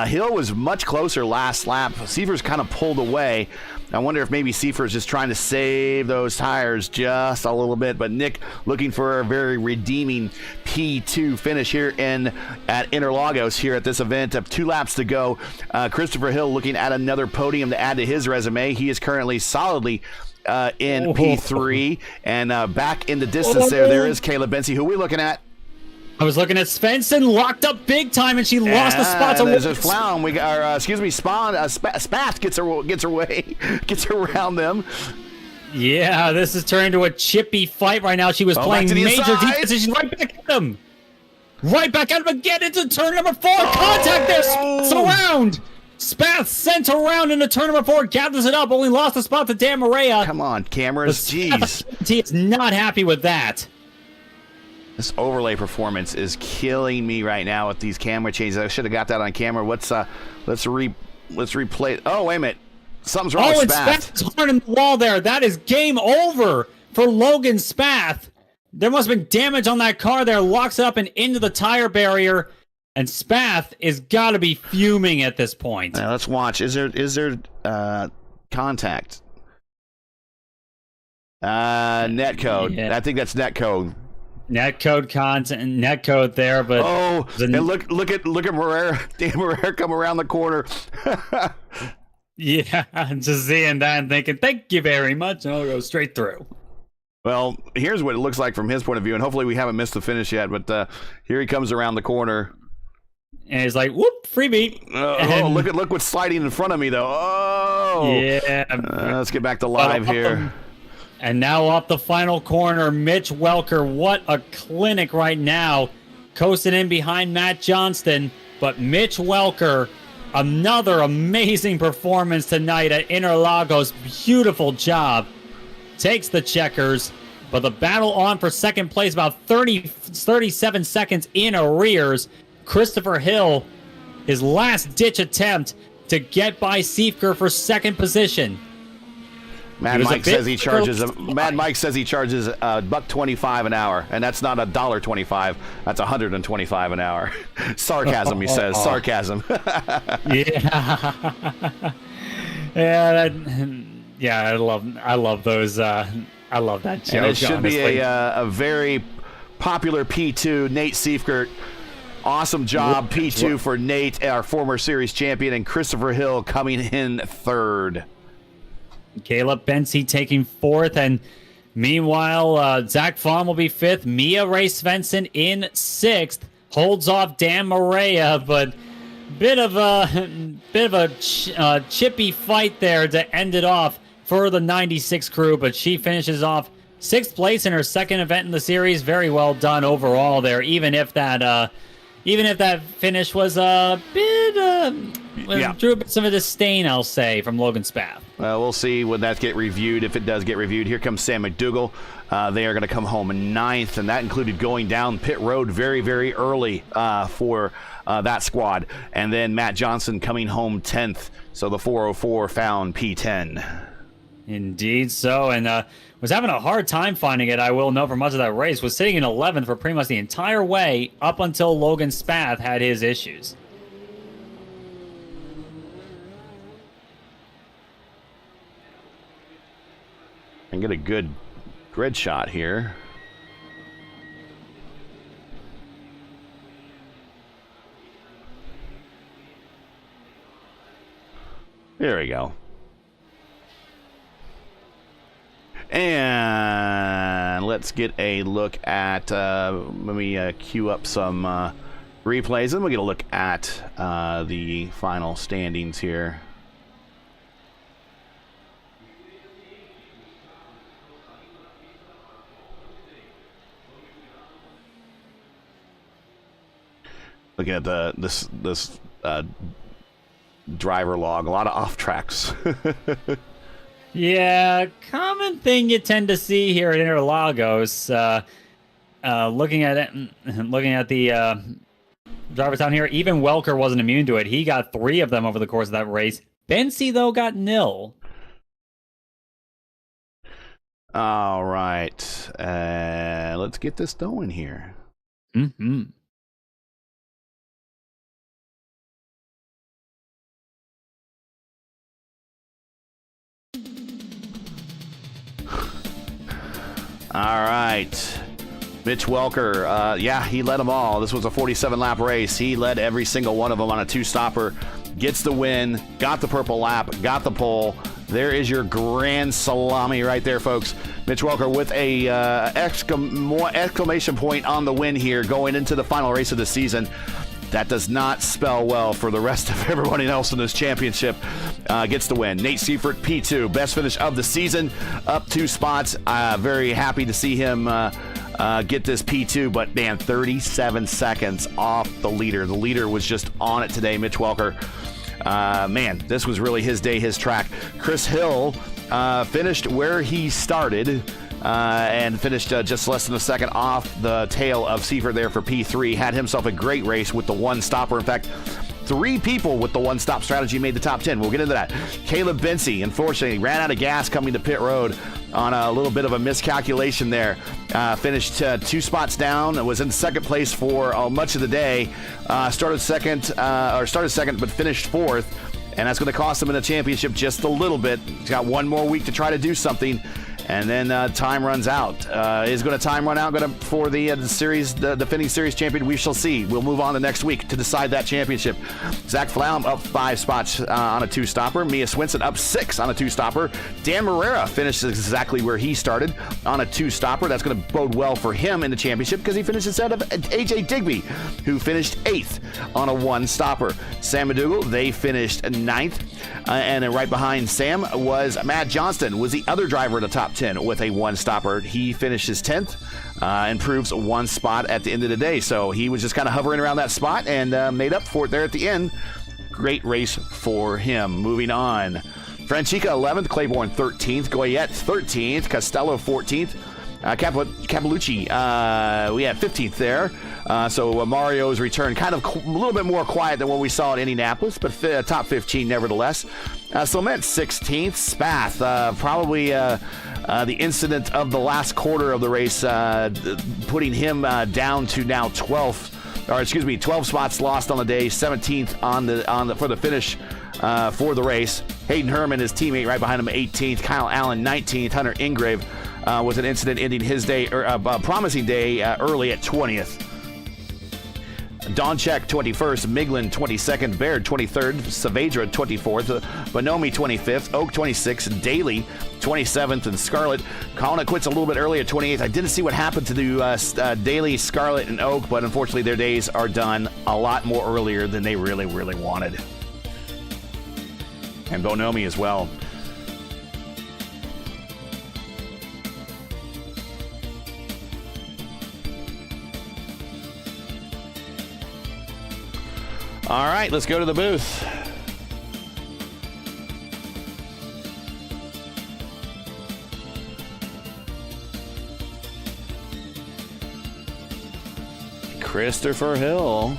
Hill was much closer last lap. Seifert's kind of pulled away. I wonder if maybe Seifert's just trying to save those tires just a little bit. But Nick looking for a very redeeming P2 finish here at Interlagos here at this event. 2 laps to go. Christopher Hill looking at another podium to add to his resume. He is currently solidly in P3. And back in the distance there is Caleb Bensi. Who are we looking at? I was looking at Svensson, locked up big time, and she lost the spot to there's a Flown. Spath gets around them. Yeah, this is turning into a chippy fight right now. She was playing major defense, and she's right back at him. Right back at him again into turn number 4. Contact there, Spath's around. Spath sent around into turn number 4, gathers it up, only lost the spot to Dan Maria. Come on, cameras, jeez. He is not happy with that. This overlay performance is killing me right now with these camera changes. I should have got that on camera. Let's replay. Oh, wait a minute. Something's wrong with Spath. Spath's hard in the wall there. That is game over for Logan Spath. There must have been damage on that car there. Locks it up and into the tire barrier. And Spath is got to be fuming at this point. Let's watch. Is there contact? Netcode. Yeah. I think that's netcode. Netcode there, but and look at Marrera, Dan Marrera come around the corner. Yeah, just seeing that and thinking, thank you very much, and I'll go straight through. Well, here's what it looks like from his point of view, and hopefully we haven't missed the finish yet, but here he comes around the corner. And he's like, whoop, freebie. Look what's sliding in front of me, though. Oh! Yeah. Let's get back to live here. And now off the final corner, Mitch Welker. What a clinic right now. Coasting in behind Matt Johnston. But Mitch Welker, another amazing performance tonight at Interlagos. Beautiful job. Takes the checkers. But the battle on for second place, about 37 seconds in arrears. Christopher Hill, his last-ditch attempt to get by Seifker for second position. Mad Mike says he charges $1.25 an hour, and that's not $1.25. That's $125 an hour. Sarcasm, he says. Sarcasm. Yeah, I love those. I love that joke. And it should honestly be a very popular P2. Nate Seifert. Awesome job, P2 for Nate, our former series champion, and Christopher Hill coming in third. Caleb Bensi taking fourth, and meanwhile, Zach Vaughn will be fifth. Mia Ray Svensson in sixth, holds off Dan Maria, but bit of a chippy fight there to end it off for the 96 crew, but she finishes off sixth place in her second event in the series. Very well done overall there, even if that finish was a bit drew a bit of a disdain, I'll say, from Logan Spath. We'll see when that get reviewed, if it does get reviewed. Here comes Sam McDougall. They are going to come home in 9th, and that included going down pit road very, very early for that squad. And then Matt Johnson coming home 10th. So the 404 found P10. Indeed so, and was having a hard time finding it, I will note, for much of that race. Was sitting in 11th for pretty much the entire way up until Logan Spath had his issues. And get a good grid shot here. There we go. And let's get a look at, let me queue up some replays, and we'll get a look at the final standings here. Looking at this driver log, a lot of off tracks. Yeah, common thing you tend to see here at Interlagos. Looking at it, looking at the drivers down here, even Welker wasn't immune to it. He got 3 of them over the course of that race. Bensi, though, got 0. All right, let's get this going here. Mm-hmm. All right. Mitch Welker, yeah, he led them all. This was a 47-lap race. He led every single one of them on a 2-stopper. Gets the win, got the purple lap, got the pole. There is your grand salami right there, folks. Mitch Welker with a exclamation point on the win here going into the final race of the season. That does not spell well for the rest of everybody else in this championship. Gets the win. Nate Seifert, P2. Best finish of the season. Up 2 spots. Very happy to see him get this P2. But, man, 37 seconds off the leader. The leader was just on it today, Mitch Welker. Man, this was really his day, his track. Chris Hill finished where he started. And finished just less than a second off the tail of Seifert there for P3. Had himself a great race with the 1-stopper. In fact, 3 people with the 1-stop strategy made the top 10. We'll get into that. Caleb Bensi, unfortunately, ran out of gas coming to pit road on a little bit of a miscalculation there. Finished 2 spots down. Was in second place for much of the day. Started second, but finished 4th. And that's going to cost him in the championship just a little bit. He's got 1 more week to try to do something. And then time runs out. Is going to time run out for the series, the defending series champion? We shall see. We'll move on to next week to decide that championship. Zach Flaum up 5 spots on a 2-stopper. Mia Swinson up 6 on a 2-stopper. Dan Morera finishes exactly where he started on a 2-stopper. That's going to bode well for him in the championship because he finished instead of AJ Digby, who finished 8th on a 1-stopper. Sam McDougall, they finished 9th. And then right behind Sam was Matt Johnston, was the other driver in the top 10 with a 1-stopper. He finishes 10th, improves 1 spot at the end of the day. So he was just kind of hovering around that spot and made up for it there at the end. Great race for him. Moving on. Franchica 11th, Claiborne 13th, Goyette 13th, Costello 14th. Capalucci, we had 15th there. So Mario's return kind of a little bit more quiet than what we saw at Indianapolis, but top 15 nevertheless. Clement 16th. Spath, probably the incident of the last quarter of the race, putting him down to now 12th, or excuse me, 12 spots lost on the day, 17th for the finish for the race. Hayden Herman, his teammate, right behind him, 18th. Kyle Allen, 19th. Hunter Ingrave was an incident ending his day, or promising day, early at 20th. Donchek 21st, Miglin 22nd, Baird 23rd, Saavedra 24th, Bonomi 25th, Oak 26th, Daly 27th, and Scarlett. Colin quits a little bit early at 28th. I didn't see what happened to the Daly, Scarlett, and Oak, but unfortunately their days are done a lot more earlier than they really, really wanted. And Bonomi as well. All right, let's go to the booth. Christopher Hill.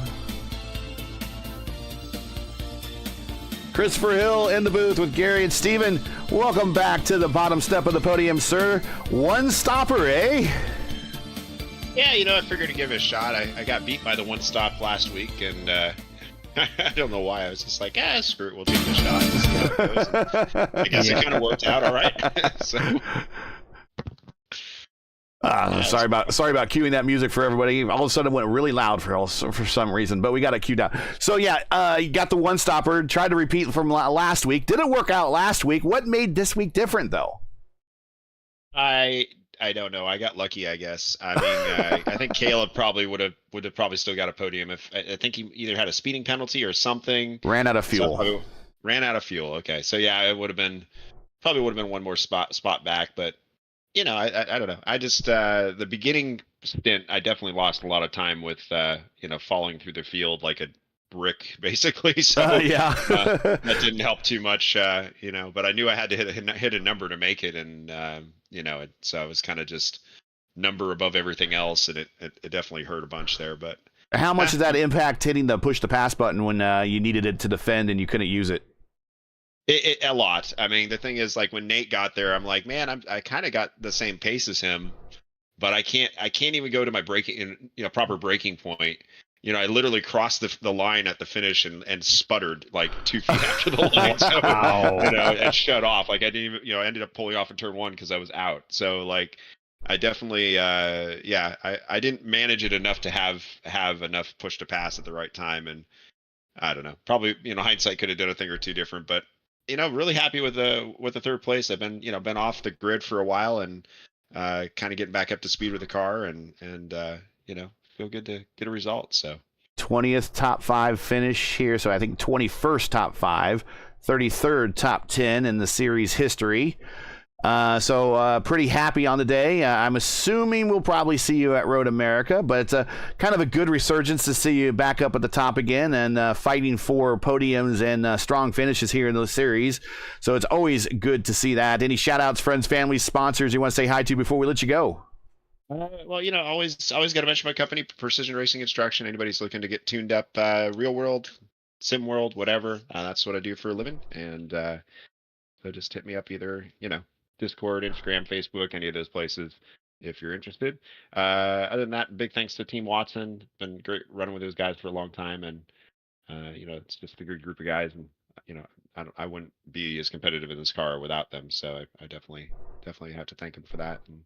Christopher Hill in the booth with Gary and Steven. Welcome back to the bottom step of the podium, sir. One stopper, eh? Yeah, I figured to give it a shot. I got beat by the one stop last week, and I don't know why. I was just like, screw it, we'll give it a shot. We'll see how it goes. I guess it kind of worked out all right. So. Sorry about cueing that music for everybody. All of a sudden it went really loud for some reason, but we got it queued out. So yeah, you got the one stopper. Tried to repeat from last week. Didn't work out last week. What made this week different, though? I don't know. I got lucky, I guess. I mean, I think Caleb probably would have probably still got a podium if I think he either had a speeding penalty or something. Ran out of fuel. Ran out of fuel. Okay, so yeah, it would have been one more spot back, but I don't know. I just the beginning stint, I definitely lost a lot of time with falling through the field like a brick, basically. So yeah, that didn't help too much. But I knew I had to hit a number to make it, and so it was kind of just number above everything else, and it definitely hurt a bunch there. But how much did that impact hitting the push to pass button when you needed it to defend and you couldn't use it? A lot. I mean, the thing is, like when Nate got there, I'm like, man, I kind of got the same pace as him, but I can't even go to my proper braking point. I literally crossed the line at the finish and sputtered like 2 feet after the line. So, and shut off. Like I didn't even, I ended up pulling off in turn 1 because I was out. So like, I definitely, I didn't manage it enough to have enough push to pass at the right time. And I don't know, probably, hindsight could have done a thing or two different, but really happy with the third place. I've been, been off the grid for a while and kind of getting back up to speed with the car and feel good to get a result. So 20th top 5 finish here. So I think 21st top 5, 33rd top 10 in the series history. So pretty happy on the day. I'm assuming we'll probably see you at Road America, but kind of a good resurgence to see you back up at the top again and fighting for podiums and strong finishes here in the series. So it's always good to see that. Any shout outs, friends, family, sponsors you want to say hi to before we let you go? Well, always got to mention my company, Precision Racing Instruction. Anybody's looking to get tuned up, real world, sim world, whatever. That's what I do for a living. And so just hit me up either, Discord, Instagram, Facebook, any of those places if you're interested. Other than that, big thanks to Team Watson. Been great running with those guys for a long time, and it's just a good group of guys, and I wouldn't be as competitive in this car without them. So I definitely have to thank them for that. And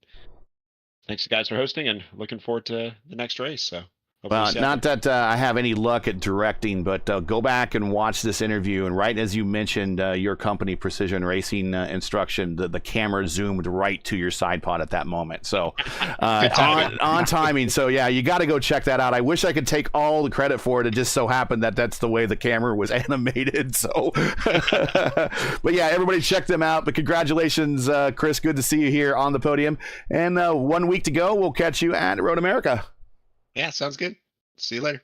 thanks guys for hosting, and looking forward to the next race. So. Well, not that I have any luck at directing, but go back and watch this interview. And right as you mentioned your company, Precision Racing Instruction, the camera zoomed right to your side pod at that moment. So on timing. So, yeah, you got to go check that out. I wish I could take all the credit for it. It just so happened that that's the way the camera was animated. So, but, yeah, everybody check them out. But congratulations, Chris. Good to see you here on the podium. And 1 week to go. We'll catch you at Road America. Yeah, sounds good. See you later.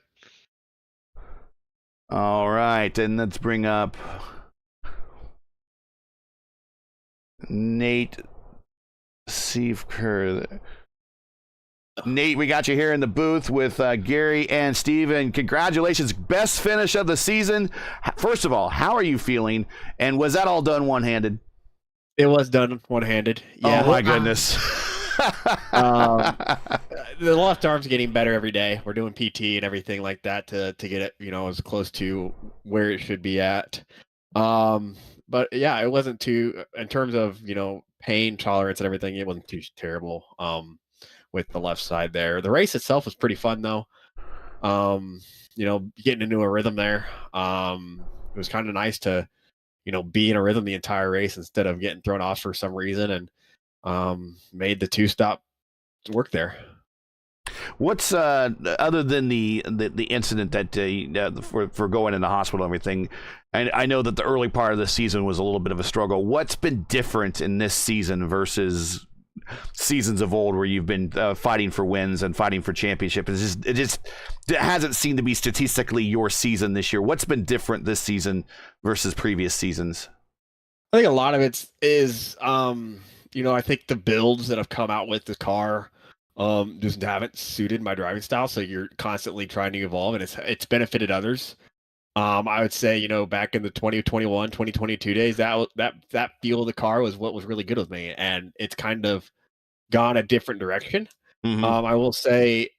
All right, and let's bring up Nate Seifker. Nate, we got you here in the booth with Gary and Steven. Congratulations. Best finish of the season. First of all, how are you feeling? And was that all done one-handed? It was done one-handed. Yeah. Oh, my goodness. The left arm's getting better every day. We're doing PT and everything like that to get it, as close to where it should be at. But yeah, it wasn't too, in terms of, pain tolerance and everything, it wasn't too terrible with the left side there. The race itself was pretty fun though. Getting into a rhythm there. It was kind of nice to, be in a rhythm the entire race instead of getting thrown off for some reason, and made the 2-stop work there. What's other than the incident that for going in the hospital and everything, and I know that the early part of the season was a little bit of a struggle. What's been different in this season versus seasons of old where you've been fighting for wins and fighting for championship? It hasn't seemed to be statistically your season this year. What's been different this season versus previous seasons? I think a lot of it is I think the builds that have come out with the car just haven't suited my driving style. So you're constantly trying to evolve, and it's benefited others. I would say, back in the 2021, 2022 days, that feel of the car was what was really good with me, and it's kind of gone a different direction. Hmm. I will say,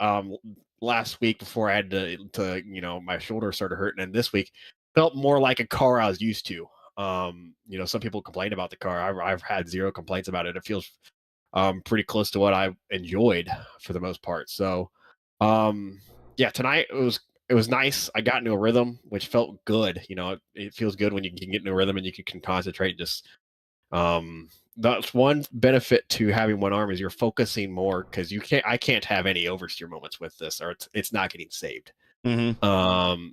last week before I had to my shoulder started hurting, and this week felt more like a car I was used to. Some people complain about the car. I've had zero complaints about it. It feels pretty close to what I enjoyed for the most part. So, yeah, tonight it was nice. I got into a rhythm, which felt good. It feels good when you can get into a rhythm and you can concentrate. Just that's one benefit to having one arm is you're focusing more because I can't have any oversteer moments with this, or it's not getting saved. Hmm.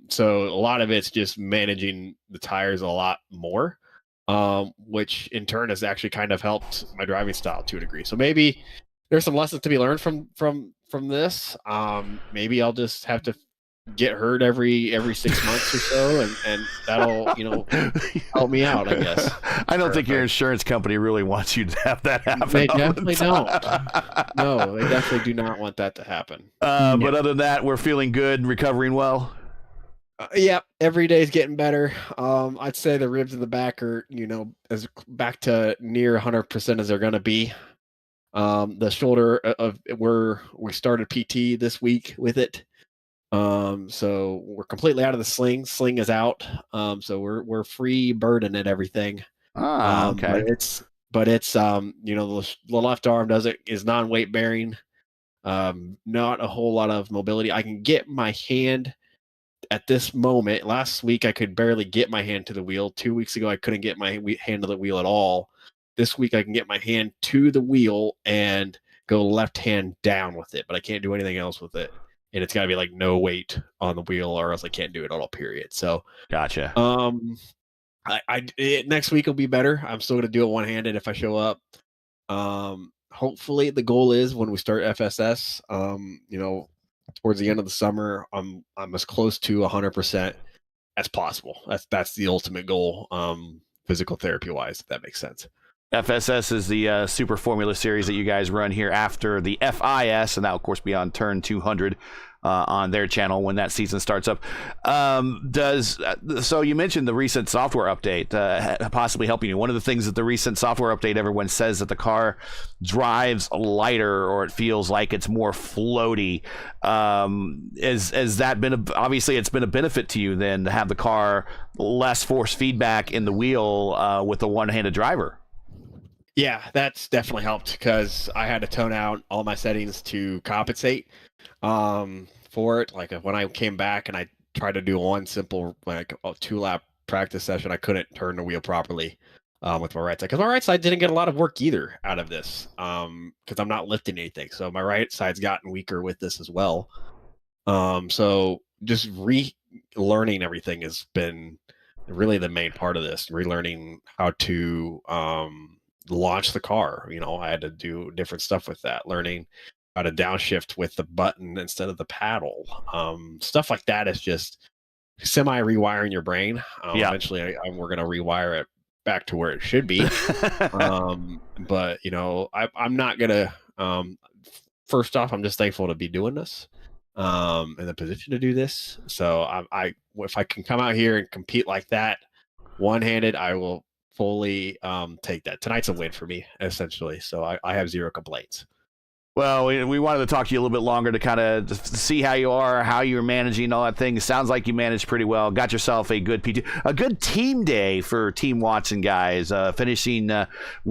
So a lot of it's just managing the tires a lot more, which in turn has actually kind of helped my driving style to a degree. So maybe there's some lessons to be learned from this. Maybe I'll just have to get hurt every 6 months or so, and that'll help me out, I guess. I don't think your insurance company really wants you to have that happen. They all the definitely don't. time. No, they definitely do not want that to happen. But other than that, we're feeling good and recovering well. Yeah, every day's getting better. I'd say the ribs in the back are, as back to near 100% as they're gonna be. The shoulder we started PT this week with it. So we're completely out of the sling. Sling is out. So we're free burden at everything. Ah, But okay. it's the left arm is non-weight bearing. Not a whole lot of mobility. I can get my hand at this moment. Last week I could barely get my hand to the wheel. 2 weeks ago I couldn't get my hand to the wheel at all. This week I can get my hand to the wheel and go left hand down with it, but I can't do anything else with it. And it's got to be like no weight on the wheel, or else I can't do it at all. Period. So, Gotcha. next week will be better. I'm still going to do it one handed if I show up. Hopefully the goal is when we start FSS, towards the end of the summer, I'm as close to 100% as possible. That's the ultimate goal, physical therapy wise, if that makes sense. FSS is the Super Formula Series that you guys run here after the FIS, and that will, of course, be on Turn 200 on their channel when that season starts up. So you mentioned the recent software update possibly helping you. One of the things that the recent software update, everyone says that the car drives lighter, or it feels like it's more floaty. Has that been obviously it's been a benefit to you then to have the car less force feedback in the wheel with the one-handed driver? Yeah, that's definitely helped because I had to tone out all my settings to compensate for it. Like when I came back and I tried to do one simple like a 2-lap practice session, I couldn't turn the wheel properly with my right side because my right side didn't get a lot of work either out of this because I'm not lifting anything. So my right side's gotten weaker with this as well. So just relearning everything has been really the main part of this. Relearning how to launch the car. I had to do different stuff with that, learning how to downshift with the button instead of the paddle. Stuff like that is just semi rewiring your brain. Yeah. Eventually we're going to rewire it back to where it should be. But I'm not going to, first off, I'm just thankful to be doing this, in the position to do this. So if I can come out here and compete like that one-handed, I will fully take that. Tonight's a win for me, essentially. So I have zero complaints. Well, we wanted to talk to you a little bit longer to kind of see how you are, how you're managing all that thing. It sounds like you managed pretty well. Got yourself a good team day for Team Watson guys, finishing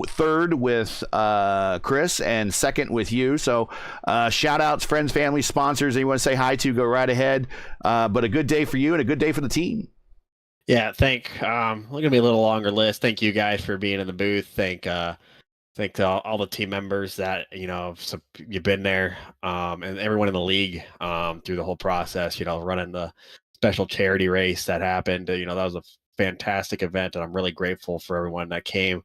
third with Chris and second with you. So shout outs, friends, family, sponsors, anyone to say hi to, go right ahead. But a good day for you and a good day for the team. Yeah, we're gonna be a little longer list. Thank you guys for being in the booth. Thank to all the team members that you've been there, and everyone in the league through the whole process. Running the special charity race that happened. That was a fantastic event, and I'm really grateful for everyone that came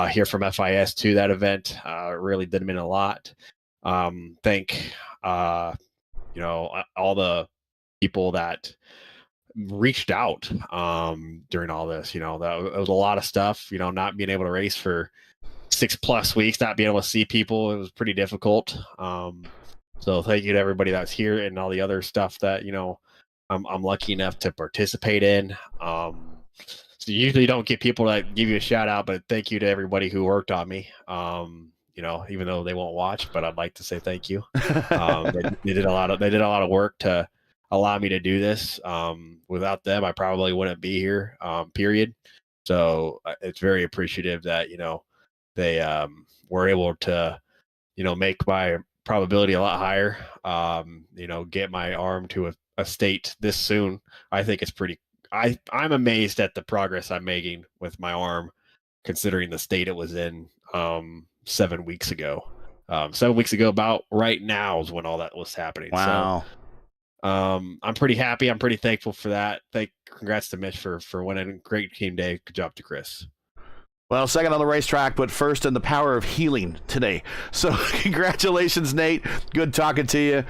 here from FIS to that event. It really did mean a lot. Thank all the people that reached out during all this. That it was a lot of stuff. Not being able to race for 6+ weeks not being able to see people. It was pretty difficult. So thank you to everybody that's here and all the other stuff that, I'm lucky enough to participate in. So you usually don't get people that give you a shout out, but thank you to everybody who worked on me. Even though they won't watch, but I'd like to say thank you. They did a lot of work to allow me to do this. Without them, I probably wouldn't be here. Period. So it's very appreciative that they were able to make my probability a lot higher. Get my arm to a state this soon. I think it's pretty. I'm amazed at the progress I'm making with my arm, considering the state it was in 7 weeks ago. 7 weeks ago, about right now, is when all that was happening. Wow. So, I'm pretty happy. I'm pretty thankful for that. Congrats to Mitch for winning. Great team day. Good job to Chris. Well, second on the racetrack, but first in the power of healing today. So congratulations, Nate. Good talking to you.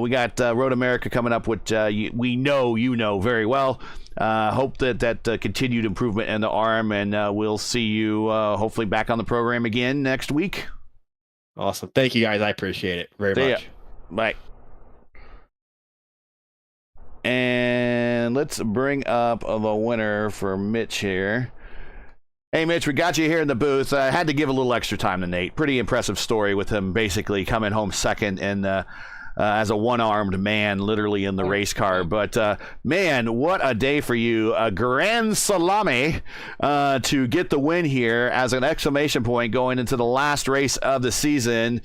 We got Road America coming up, which we know you know very well. Hope that continued improvement in the arm, and we'll see you hopefully back on the program again next week. Awesome. Thank you, guys. I appreciate it very much. Bye. And let's bring up the winner for Mitch here. Hey, Mitch, we got you here in the booth. I had to give a little extra time to Nate. Pretty impressive story with him basically coming home second and as a one-armed man, literally in the race car. But, man, what a day for you. A grand salami to get the win here as an exclamation point going into the last race of the season.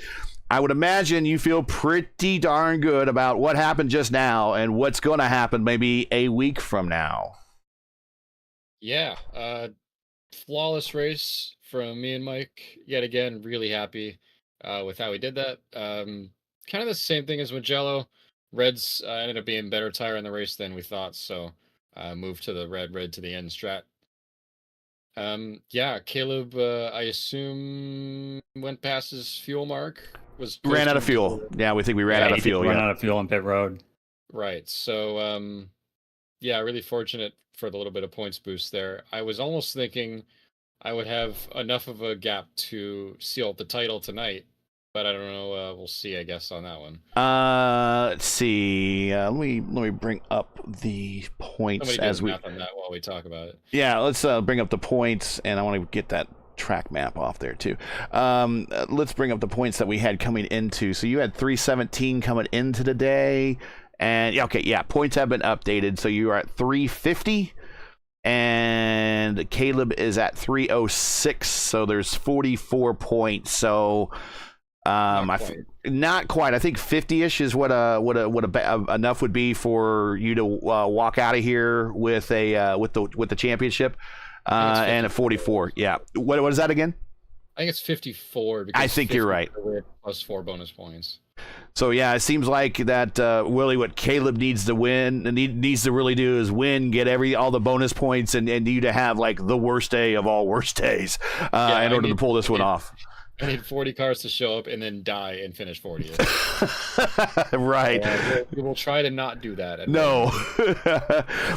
I would imagine you feel pretty darn good about what happened just now and what's going to happen maybe a week from now. Yeah, flawless race from me and Mike. Yet again, really happy with how we did that. Kind of the same thing as Mugello. Reds ended up being better tire in the race than we thought, so moved to the red to the end strat. Caleb, I assume went past his fuel mark. Ran out of fuel. Yeah, we think we ran out of fuel. Ran out of fuel on pit road. Right. So, really fortunate for the little bit of points boost there. I was almost thinking I would have enough of a gap to seal up the title tonight, but I don't know. We'll see, I guess, on that one. Let's see. Let me bring up the points Somebody as we. math on that while we talk about it. Yeah, let's bring up the points, and I want to get that track map off there too. Let's bring up the points that we had coming into. So you had 317 coming into the day, and points have been updated. So you are at 350, and Caleb is at 306. So there's 44 points. So not quite. I think 50ish is what enough would be for you to walk out of here with the championship. And at 44, yeah. What is that again? I think it's 54. Because I think you're right. Plus 4 bonus points. So yeah, it seems like that really what Caleb needs to win and needs to really do is win, get all the bonus points, and you to have like the worst day of all worst days in order to pull this one off. I need 40 cars to show up and then die and finish 40th. Right. We will try to not do that. No.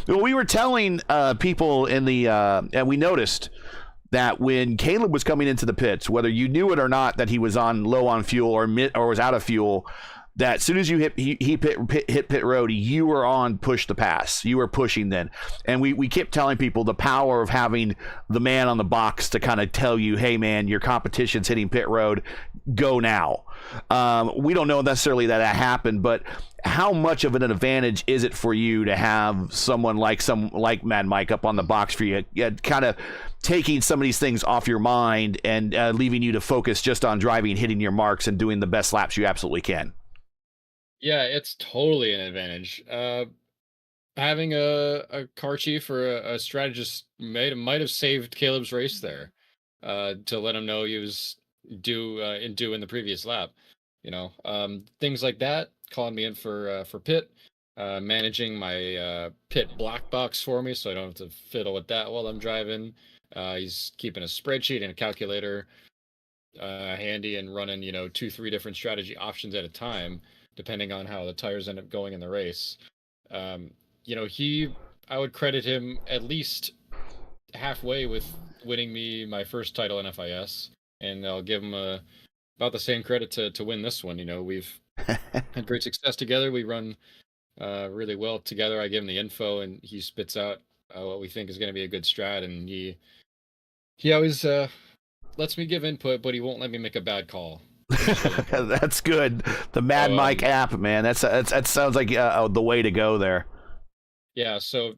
Well, we were telling people in the and we noticed that when Caleb was coming into the pits, whether you knew it or not that he was low on fuel or was out of fuel, that as soon as you hit pit road, you were on push the pass. You were pushing then. And we kept telling people the power of having the man on the box to kind of tell you, hey, man, your competition's hitting pit road. Go now. We don't know necessarily that happened, but how much of an advantage is it for you to have someone like Mad Mike up on the box for you, kind of taking some of these things off your mind and leaving you to focus just on driving, hitting your marks, and doing the best laps you absolutely can? Yeah, it's totally an advantage. Having a car chief or a strategist might have saved Caleb's race there, to let him know he was due in the previous lap. Things like that. Calling me in for pit, managing my pit black box for me, so I don't have to fiddle with that while I'm driving. He's keeping a spreadsheet and a calculator handy and running 2-3 different strategy options at a time, depending on how the tires end up going in the race. I would credit him at least halfway with winning me my first title in FIS, and I'll give him about the same credit to win this one. You know, we've had great success together. We run really well together. I give him the info, and he spits out what we think is going to be a good strat, and he always lets me give input, but he won't let me make a bad call. That's good. The Mad Mike app, man. That sounds like the way to go there. Yeah, so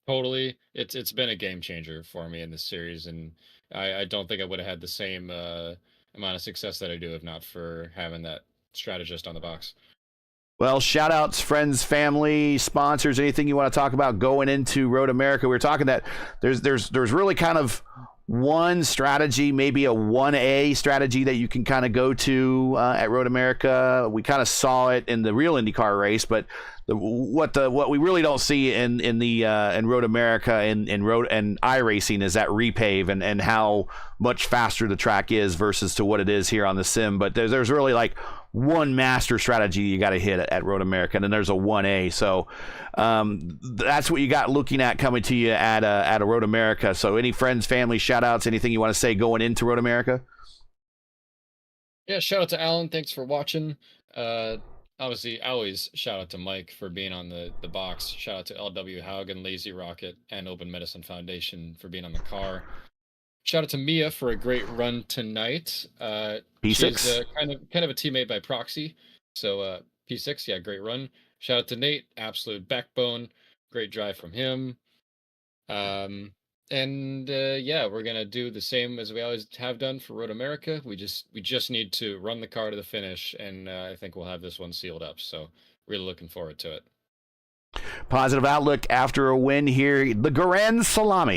totally, it's been a game changer for me in this series, and I don't think I would have had the same amount of success that I do if not for having that strategist on the box. Well, shout outs, friends, family, sponsors, anything you want to talk about going into Road America. We were talking that there's really kind of one strategy, maybe a 1A strategy that you can kind of go to at Road America. We kind of saw it in the real IndyCar race, but what we really don't see in Road America and road and iRacing is that repave and how much faster the track is versus to what it is here on the sim. But there's really like one master strategy you got to hit at Road America, and then there's a 1A. So that's what you got looking at coming to you at a Road America. So any friends, family, shout outs, anything you want to say going into Road America? Yeah, shout out to Alan. Thanks for watching. Obviously, always shout out to Mike for being on the box. Shout out to LW Haugen, Lazy Rocket, and Open Medicine Foundation for being on the car. Shout out to Mia for a great run tonight. P6. She's kind of a teammate by proxy. So P6, yeah, great run. Shout out to Nate, absolute backbone. Great drive from him. Yeah, we're gonna do the same as we always have done for Road America. We just need to run the car to the finish, and I think we'll have this one sealed up. So really looking forward to it. Positive outlook after a win here. The Grand Slam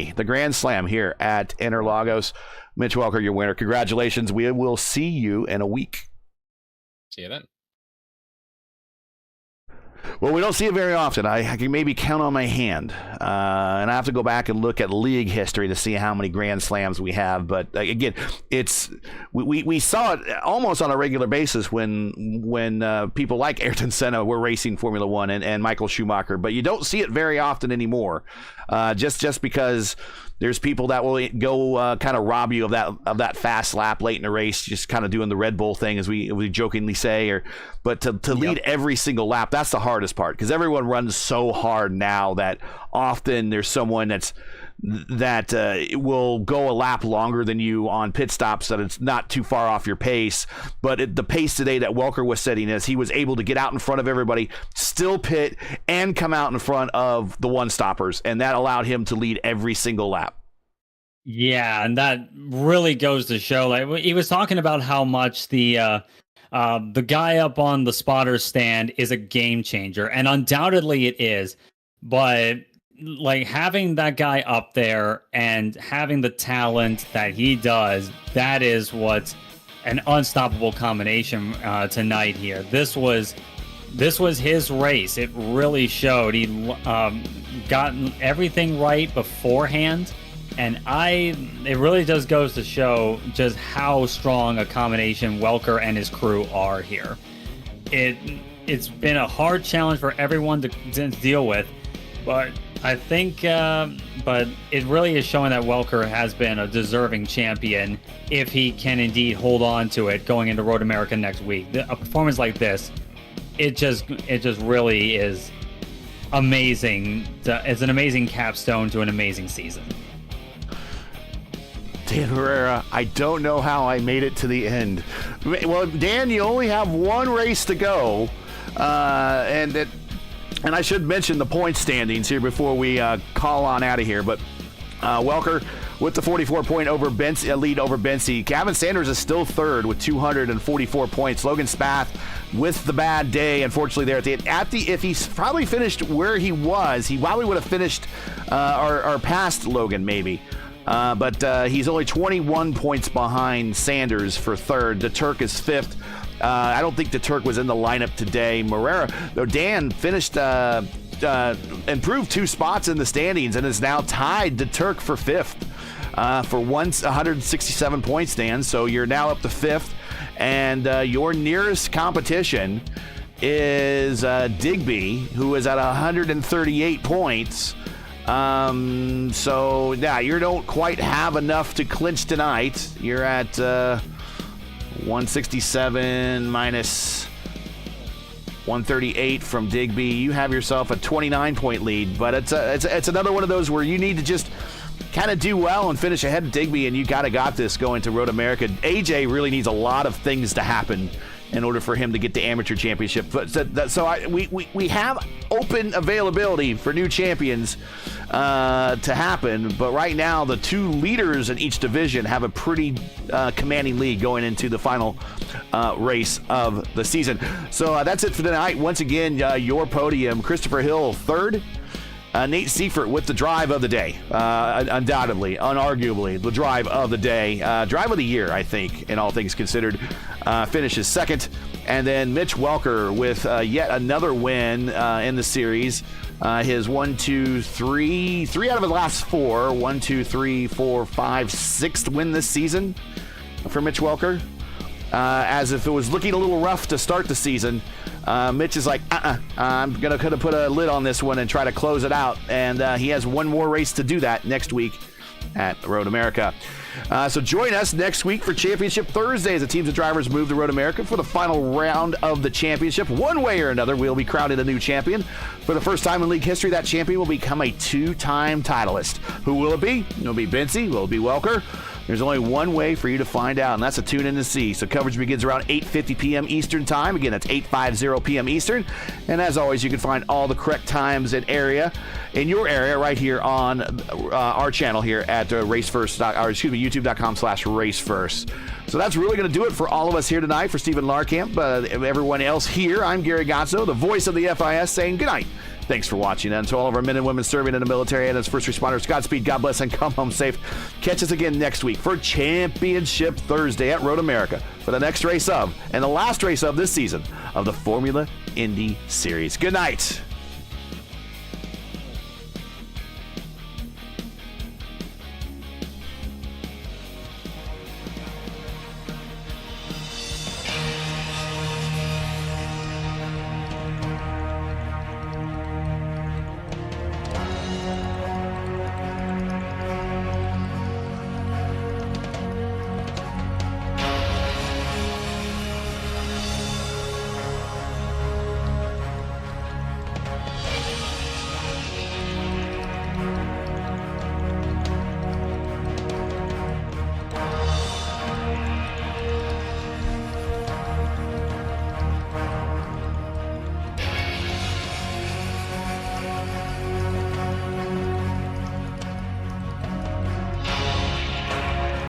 here at Interlagos. Mitch Welker, your winner. Congratulations. We will see you in a week. See you then. Well, we don't see it very often. I can maybe count on my hand. And I have to go back and look at league history to see how many Grand Slams we have. But again, we saw it almost on a regular basis when people like Ayrton Senna were racing Formula One and Michael Schumacher. But you don't see it very often anymore, just because there's people that will go kind of rob you of that fast lap late in the race, just kind of doing the Red Bull thing, as we jokingly say. But to lead every single lap, that's the hardest part, because everyone runs so hard now that often there's someone that will go a lap longer than you on pit stops, so that it's not too far off your pace. But the pace today that Welker was setting, is he was able to get out in front of everybody, still pit, and come out in front of the one-stoppers, and that allowed him to lead every single lap. Yeah, and that really goes to show. Like, he was talking about how much the guy up on the spotter stand is a game changer, and undoubtedly it is. But like, having that guy up there and having the talent that he does, that is what's an unstoppable combination tonight here. This was his race. It really showed. He got everything right beforehand. And it really just goes to show just how strong a combination Welker and his crew are here. It's been a hard challenge for everyone to deal with, but I think, but it really is showing that Welker has been a deserving champion if he can indeed hold on to it going into Road America next week. A performance like this, it just really is amazing. It's an amazing capstone to an amazing season. Dan Herrera, I don't know how I made it to the end. Well, Dan, you only have one race to go, and I should mention the point standings here before we call on out of here. But Welker with the 44-point lead over Bensi. Gavin Sanders is still third with 244 points. Logan Spath with the bad day, unfortunately, there if he probably finished where he was, he probably would have finished or passed Logan maybe. But he's only 21 points behind Sanders for third. DeTurk is fifth. I don't think DeTurk was in the lineup today. Morera, though, Dan finished, improved 2 spots in the standings and is now tied DeTurk for fifth for 167 points, Dan. So you're now up to fifth. And your nearest competition is Digby, who is at 138 points. So, yeah, you don't quite have enough to clinch tonight. You're at 167 minus 138 from Digby. You have yourself a 29-point lead, but it's another one of those where you need to just kind of do well and finish ahead of Digby, and you got this going to Road America. AJ really needs a lot of things to happen in order for him to get the amateur championship. We have open availability for new champions to happen, but right now the two leaders in each division have a pretty commanding lead going into the final race of the season. So that's it for tonight. Once again, your podium: Christopher Hill, third. Nate Seifert with the drive of the day. Undoubtedly, unarguably, the drive of the day. Drive of the year, I think, in all things considered. Finishes second. And then Mitch Welker with yet another win in the series. His 1, 2, 3 out of his last 4. 1, 2, 3, 4, 5, sixth win this season for Mitch Welker. As if it was looking a little rough to start the season, Mitch is like, I'm going to put a lid on this one and try to close it out. And he has one more race to do that next week at Road America. So join us next week for Championship Thursday as the teams and drivers move to Road America for the final round of the championship. One way or another, we'll be crowning a new champion. For the first time in league history, that champion will become a two-time titleist. Who will it be? It'll be Benzie. Will it be Welker? There's only one way for you to find out, and that's a tune in to see. So coverage begins around 8:50 p.m. Eastern Time. Again, that's 8:50 p.m. Eastern. And as always, you can find all the correct times and area in your area right here on our channel here at youtube.com/RaceVerse. So that's really going to do it for all of us here tonight. For Stephen Larkamp, everyone else here, I'm Gary Gazzo, the voice of the FIS, saying good night. Thanks for watching. And to all of our men and women serving in the military and as first responders, Godspeed, God bless, and come home safe. Catch us again next week for Championship Thursday at Road America for the next race of, and the last race of this season of the Formula Indy Series. Good night.